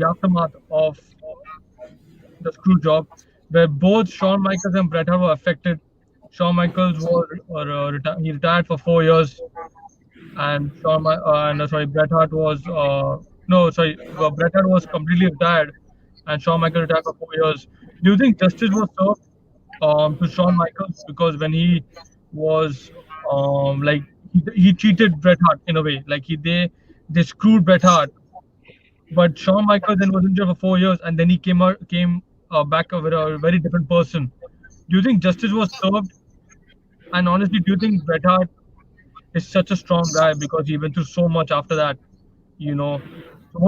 aftermath of the screw job, where both Shawn Michaels and Bret Hart were affected. Shawn Michaels he retired for 4 years, and sorry, Bret Hart was no, sorry, Bret Hart was completely retired, and Shawn Michaels retired for 4 years. Do you think justice was served to Shawn Michaels because when he was like he cheated Bret Hart in a way, like they screwed Bret Hart, but Shawn Michaels then was injured for 4 years, and then he came back a very different person. Do you think justice was served? And honestly, do you think Bret Hart is such a strong guy because he went through so much after that? You know, so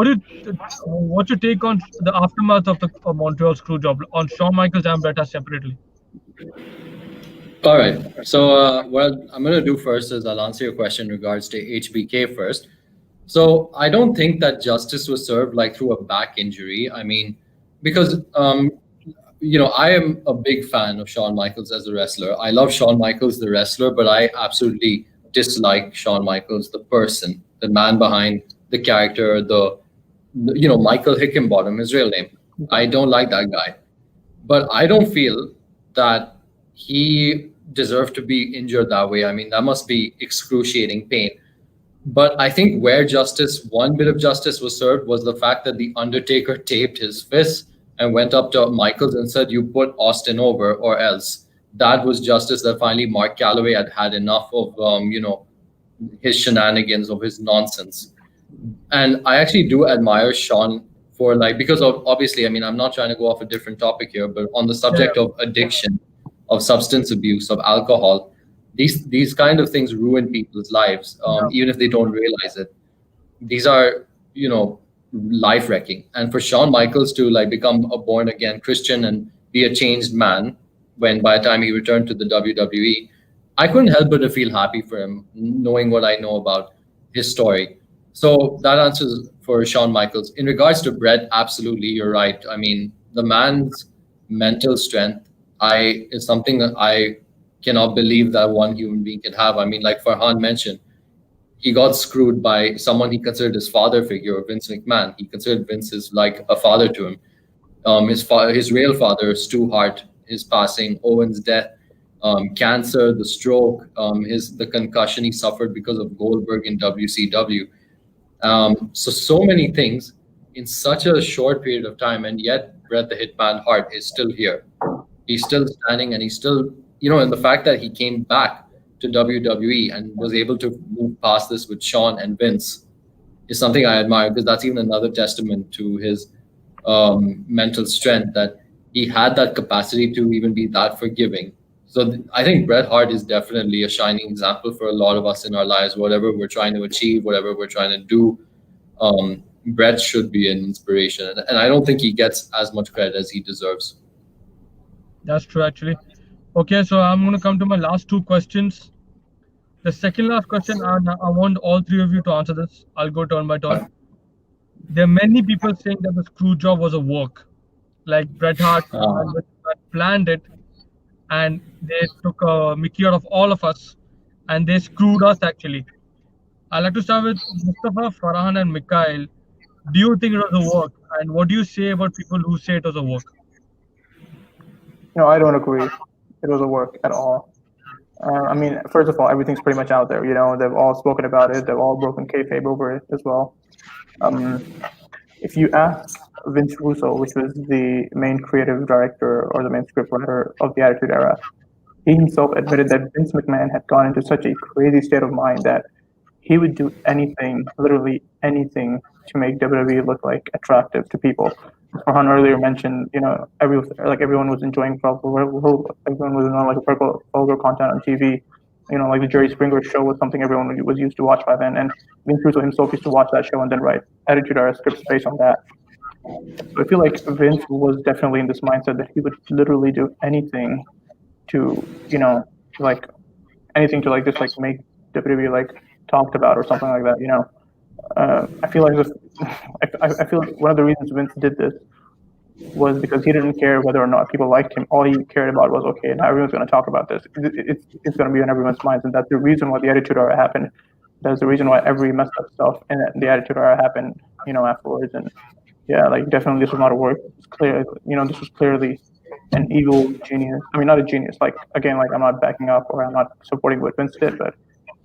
what's your take on the aftermath of the Montreal Screwjob on Shawn Michaels and Bret Hart separately? All right. So, what I'm going to do first is I'll answer your question in regards to HBK first. So, I don't think that justice was served like through a back injury. I mean, because, I am a big fan of Shawn Michaels as a wrestler. I love Shawn Michaels, the wrestler, but I absolutely dislike Shawn Michaels, the person, the man behind the character, Michael Hickenbottom, his real name. I don't like that guy. But I don't feel that he deserved to be injured that way. I mean, that must be excruciating pain. But I think where one bit of justice was served was the fact that The Undertaker taped his fist and went up to Michaels and said, "You put Austin over or else." That was justice that finally Mark Calloway had had enough of, his shenanigans, of his nonsense. And I actually do admire Shawn for like because of obviously, I mean, I'm not trying to go off a different topic here, but on the Yeah, subject of addiction, of substance abuse, of alcohol, these kind of things ruin people's lives, yeah, even if they don't realize it. These are life wrecking, and for Shawn Michaels to like become a born again Christian and be a changed man when by the time he returned to the WWE, I couldn't help but to feel happy for him, knowing what I know about his story. So that answers for Shawn Michaels. In regards to Brett, absolutely, you're right. I mean, the man's mental strength, I is something that I cannot believe that one human being can have. I mean, like Farhan mentioned, he got screwed by someone he considered his father figure, Vince McMahon. He considered Vince as like a father to him. His real father, Stu Hart, his passing, Owen's death, cancer, the stroke, the concussion he suffered because of Goldberg in WCW. So many things in such a short period of time, and yet Bret the Hitman Hart is still here. He's still standing, and he's still, and the fact that he came back to WWE and was able to move past this with Shawn and Vince is something I admire, because that's even another testament to his mental strength, that he had that capacity to even be that forgiving. So I think Bret Hart is definitely a shining example for a lot of us in our lives. Whatever we're trying to achieve, whatever we're trying to do, Bret should be an inspiration, and I don't think he gets as much credit as he deserves. That's true, actually. Okay, so I'm going to come to my last two questions. The second last question, and I want all three of you to answer this. I'll go turn by turn. There are many people saying that the screw job was a work, like Bret Hart and Vince McMahon planned it, and they took Mickey out of all of us, and they screwed us actually. I'd like to start with Mustafa, Farhan, and Mikhail. Do you think it was a work? And what do you say about people who say it was a work? I don't agree. It was a work at all. I mean, first of all, everything's pretty much out there. They've all spoken about it. They've all broken kayfabe over it as well. If you ask Vince Russo, which was the main creative director or the main scriptwriter of the Attitude Era, he himself admitted that Vince McMahon had gone into such a crazy state of mind that he would do anything, literally anything, to make WWE look like attractive to people. Farhan earlier mentioned, everyone was enjoying everyone was enjoying like vulgar content on TV. Like the Jerry Springer show was something everyone was used to watch by then, and Vince Russo himself used to watch that show and then write Attitude Era scripts based on that. So I feel like Vince was definitely in this mindset that he would literally do anything to, like anything to just make WWE talked about or something like that. I feel like I feel like one of the reasons Vince did this was because he didn't care whether or not people liked him. All he cared about was, okay, now everyone's going to talk about this. It's going to be on everyone's minds, and that's the reason why the Attitude Era happened. That's the reason why every messed up stuff in the Attitude Era happened, afterwards. And yeah, definitely this was not a work. It's clear, this was clearly an evil genius. I mean, not a genius. Again, I'm not backing up or I'm not supporting what Vince did, but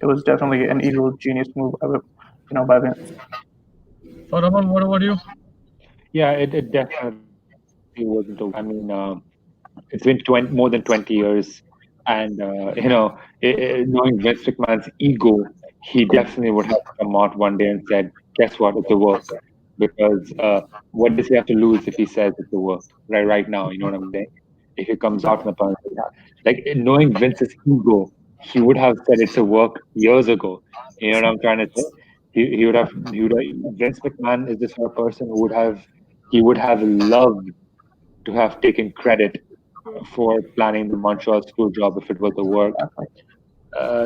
it was definitely an evil genius move by Vince. Farhan, what about you? Yeah, it definitely wasn't. I mean, it's been more than 20 years, and knowing Vince McMahon's ego, he definitely would have come out one day and said, "Guess what? It's a work." Because what does he have to lose if he says it's a work? Right now, you know what I'm saying? If he comes out in the public, knowing Vince's ego, he would have said it's a work years ago. You know what I'm trying to say? He would have. Vince McMahon is this sort of person who would have loved to have taken credit for planning the Montreal Screwjob if it was a work.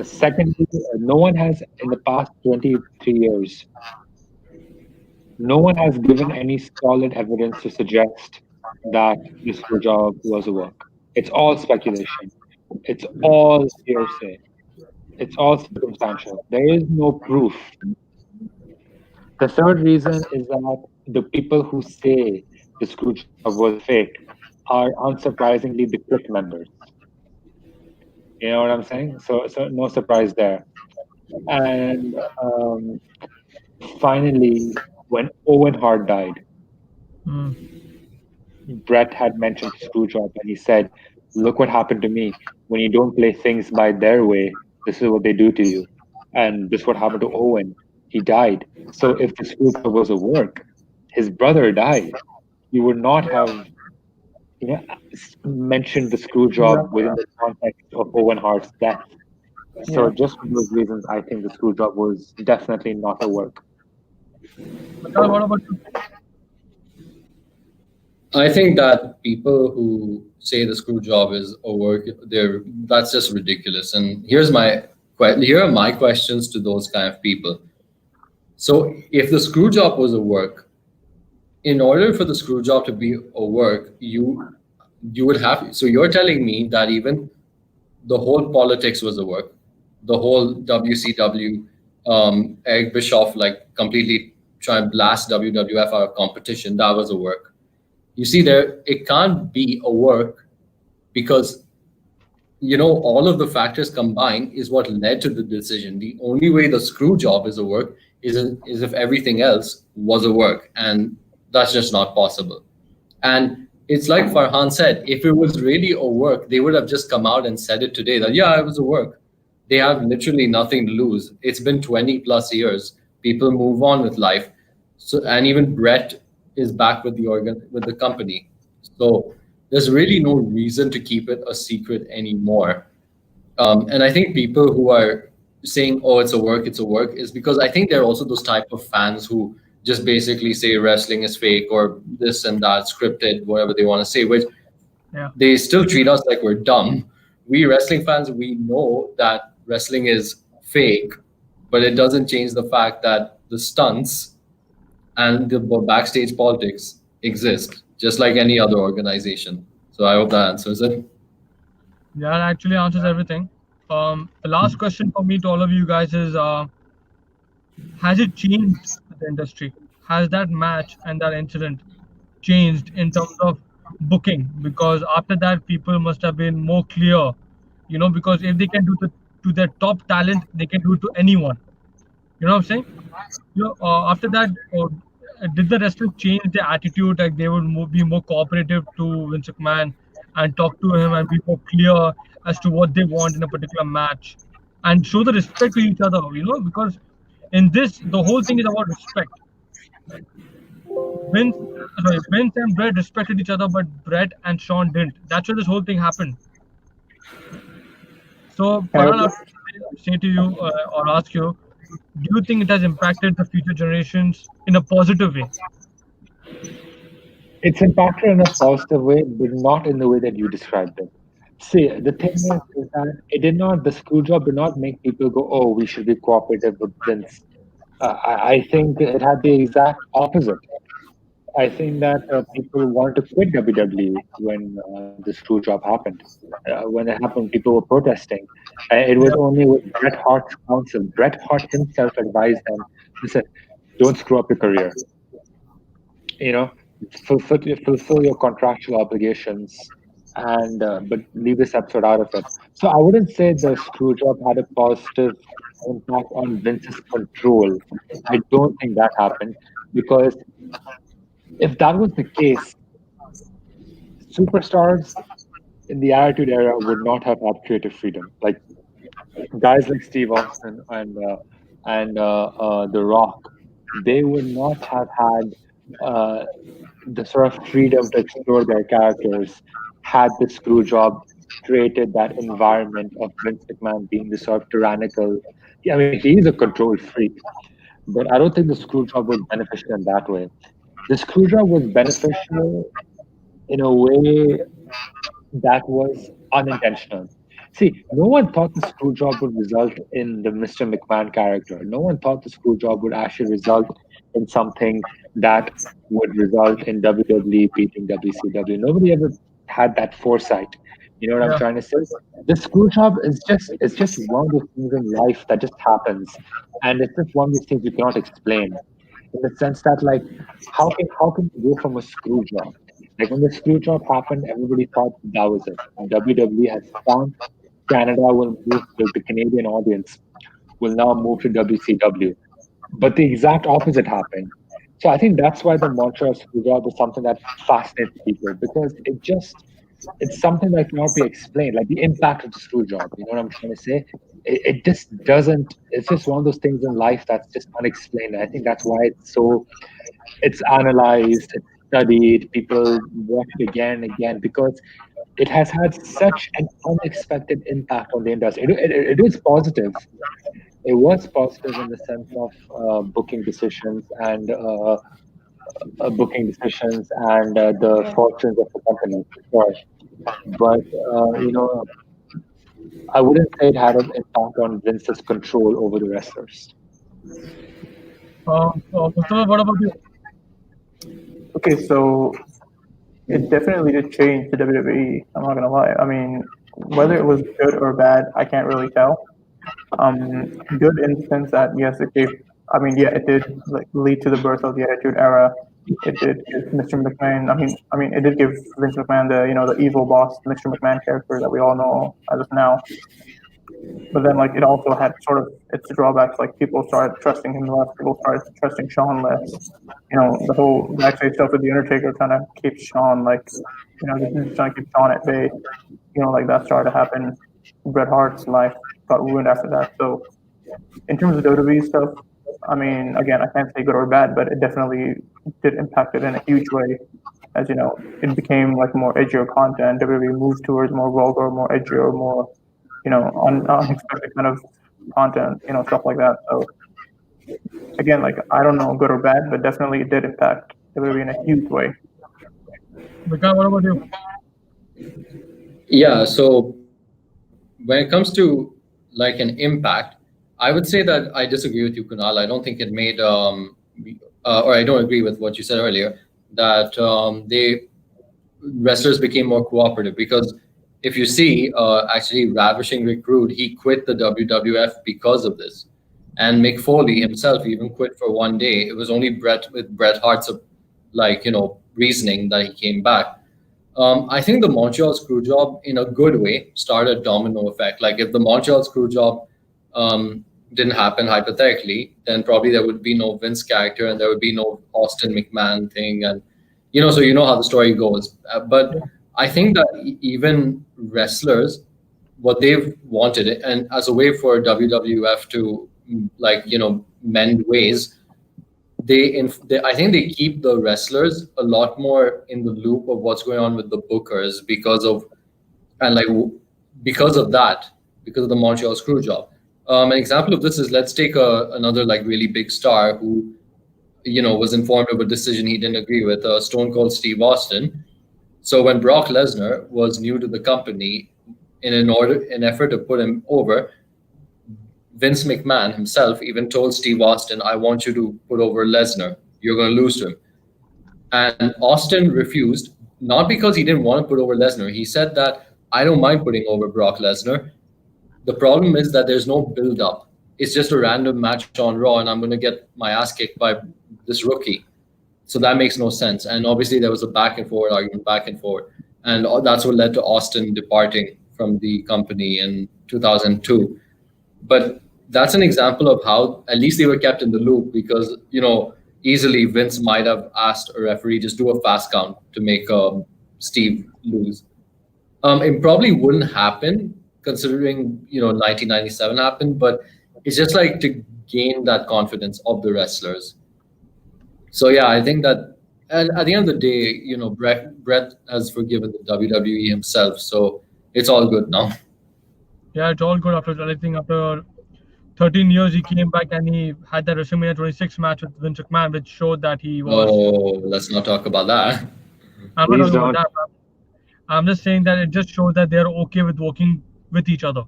Secondly, no one has in the past 23 years, no one has given any solid evidence to suggest that the Screwjob was a work. It's all speculation. It's all hearsay. It's all circumstantial. There is no proof. The third reason is that the people who say the Screwjob was fake are unsurprisingly the Click members. You know what I'm saying? So no surprise there. And finally, when Owen Hart died, Bret had mentioned Screwjob, and he said, "Look what happened to me. When you don't play things by their way, this is what they do to you." And this is what happened to Owen. He died. So if the Screwjob was a work, his brother died. He would not have mentioned the Screwjob within the context of Owen Hart's death. So just for those reasons, I think the Screwjob was definitely not a work. What about you? I think that people who say the screw job is a work, that's just ridiculous. And here are my questions to those kind of people. So if the screw job was a work, in order for the screw job to be a work, you would have. So you're telling me that even the whole politics was a work, the whole WCW, Eric Bischoff completely try and blast WWF out of competition. That was a work. You see, it can't be a work because all of the factors combined is what led to the decision. The only way the screw job is a work is if everything else was a work, and that's just not possible. And it's like Farhan said, if it was really a work, they would have just come out and said it today that, yeah, it was a work. They have literally nothing to lose. It's been 20 plus years. People move on with life. So, and even Brett is back with with the company. So there's really no reason to keep it a secret anymore. And I think people who are saying, "Oh, it's a work," is because I think there are also those type of fans who just basically say wrestling is fake or this and that, scripted, whatever they want to say, which Yeah. they still treat us like we're dumb. We wrestling fans, we know that wrestling is fake, but it doesn't change the fact that the stunts and the backstage politics exist, just like any other organization. So I hope that answers it. Yeah, that actually answers everything. The last question for me to all of you guys is, has it changed the industry? Has that match and that incident changed in terms of booking? Because after that, people must have been more clear, because if they can do it to their top talent, they can do it to anyone. You know what I'm saying? After that, did the wrestlers change their attitude? Like they would be more cooperative to Vince McMahon and talk to him and be more clear as to what they want in a particular match and show the respect to each other. Because in this, the whole thing is about respect. Vince, Vince and Brett respected each other, but Brett and Shawn didn't. That's why this whole thing happened. So, Can Farhan, I I, would say to you or ask you, do you think it has impacted the future generations in a positive way? It's impacted in a positive way, but not in the way that you described it. See, the thing is that the screw job did not make people go, oh, we should be cooperative with Vince. I think it had the exact opposite. I think that people wanted to quit WWE when the screw job happened. When it happened, people were protesting. It was Yeah, only with Bret Hart's counsel. Bret Hart himself advised them, listen, don't screw up your career. You know, fulfill your contractual obligations, and but leave this episode out of it. So I wouldn't say the screw job had a positive impact on Vince's control. I don't think that happened because if that was the case, superstars in the Attitude Era would not have had creative freedom. Like guys like Steve Austin and The Rock, they would not have had the sort of freedom to explore their characters had the screw job created that environment of Vince McMahon being the sort of tyrannical. Yeah, I mean, he's a control freak, but I don't think the screw job was beneficial in that way. The screw job was beneficial in a way that was unintentional. See, no one thought the screw job would result in the Mr. McMahon character. No one thought the screw job would actually result in something that would result in WWE beating WCW. Nobody ever had that foresight. You know what I'm yeah, trying to say? The screw job is just one of those things in life that just happens, and it's just one of those things you cannot explain in the sense that like how can you go from a screw job? Like when the screw job happened, everybody thought that was it. WWE has stamped. Canada will move the Canadian audience will now move to WCW. But the exact opposite happened. So I think that's why the Montreal Screwjob is something that fascinates people because it's something that cannot be explained, like the impact of the screw job. You know what I'm trying to say? It just doesn't. It's just one of those things in life that's just unexplained. I think that's why it's analyzed, it's studied. People watch it again and again because it has had such an unexpected impact on the industry. It is positive. It was positive in the sense of booking decisions and the fortunes of the company, for sure. But I wouldn't say it had an impact on Vince's control over the wrestlers. Mustafa, what about you? okay, so it definitely did change the WWE. I'm not gonna lie. I mean, whether it was good or bad, I can't really tell. Good in the sense that yes, it gave. I mean, yeah, it did like lead to the birth of the Attitude Era. It did give Mr. McMahon. It did give Vince McMahon the the evil boss, Mr. McMahon character that we all know as of now. But then like it also had sort of its drawbacks. Like people started trusting him less. People started trusting Shawn less. The whole backstage stuff with the Undertaker trying to keep Shawn just trying to keep Shawn at bay. Like that started to happen. Bret Hart's life got ruined after that. So in terms of WWE stuff, I mean, again, I can't say good or bad, but it definitely did impact it in a huge way. As it became like more edgier content. WWE moved towards more vulgar, more edgier, more unexpected kind of content, stuff like that. So again, like I don't know good or bad, but definitely it did impact WWE in a huge way. Mikaael, what about you? Yeah, so when it comes to like an impact, I would say that I disagree with you, Kunal. I don't think it made, or I don't agree with what you said earlier, that wrestlers became more cooperative because if you see, actually, Ravishing Rick Rude, he quit the WWF because of this, and Mick Foley himself even quit for one day. It was only Bret Hart's reasoning that he came back. I think the Montreal Screwjob, in a good way, started a domino effect. Like if the Montreal Screwjob didn't happen hypothetically, then probably there would be no Vince character and there would be no Austin McMahon thing, and so you know how the story goes. But I think that even wrestlers, what they've wanted, and as a way for WWF to mend ways, I think they keep the wrestlers a lot more in the loop of what's going on with the bookers and like because of that, because of the Montreal Screwjob. An example of this is, let's take another like really big star who was informed of a decision he didn't agree with, Stone Cold Steve Austin. So when Brock Lesnar was new to the company, in an effort to put him over, Vince McMahon himself even told Steve Austin, I want you to put over Lesnar. You're going to lose to him. And Austin refused, not because he didn't want to put over Lesnar. He said that, I don't mind putting over Brock Lesnar. The problem is that there's no build-up. It's just a random match on Raw, and I'm going to get my ass kicked by this rookie. So that makes no sense. And obviously there was a back and forward argument, back and forth. And that's what led to Austin departing from the company in 2002. But that's an example of how at least they were kept in the loop, because easily Vince might have asked a referee just do a fast count to make Steve lose. It probably wouldn't happen considering 1997 happened, but it's just like to gain that confidence of the wrestlers. So yeah, I think that at the end of the day, Bret has forgiven the WWE himself, so it's all good now. Yeah, it's all good after, I think, after 13 years, he came back and he had that WrestleMania 26 match with Vince McMahon, which showed that he was. Oh, let's not talk about that. I'm not Please talking about don't. that. I'm just saying that it just shows that they're okay with working with each other.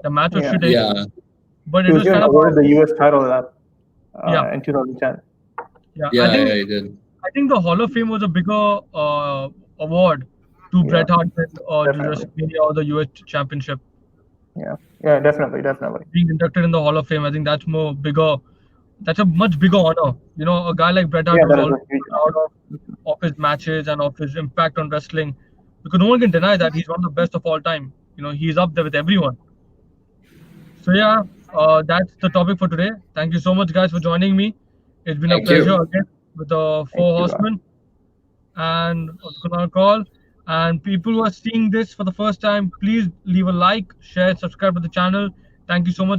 The match was Yeah. shitty, Yeah, but He it was was even kind of. awarded the U.S. title that Yeah. in 2010. Yeah, yeah, yeah, he did. I think the Hall of Fame was a bigger award to Yeah, Bret Hart than the definitely. WrestleMania or the US Championship. Yeah, definitely. Being inducted in the Hall of Fame, I think that's more bigger. That's a much bigger honor. A guy like Bret Hart Yeah, was that is always a huge proud of his matches and of his impact on wrestling, because no one can deny that he's one of the best of all time. He's up there with everyone. So yeah, that's the topic for today. Thank you so much, guys, for joining me. It's been a Thank you. pleasure again with the Thank four you. horsemen and the Kunal call. And people who are seeing this for the first time, please leave a like, share, subscribe to the channel. Thank you so much, guys.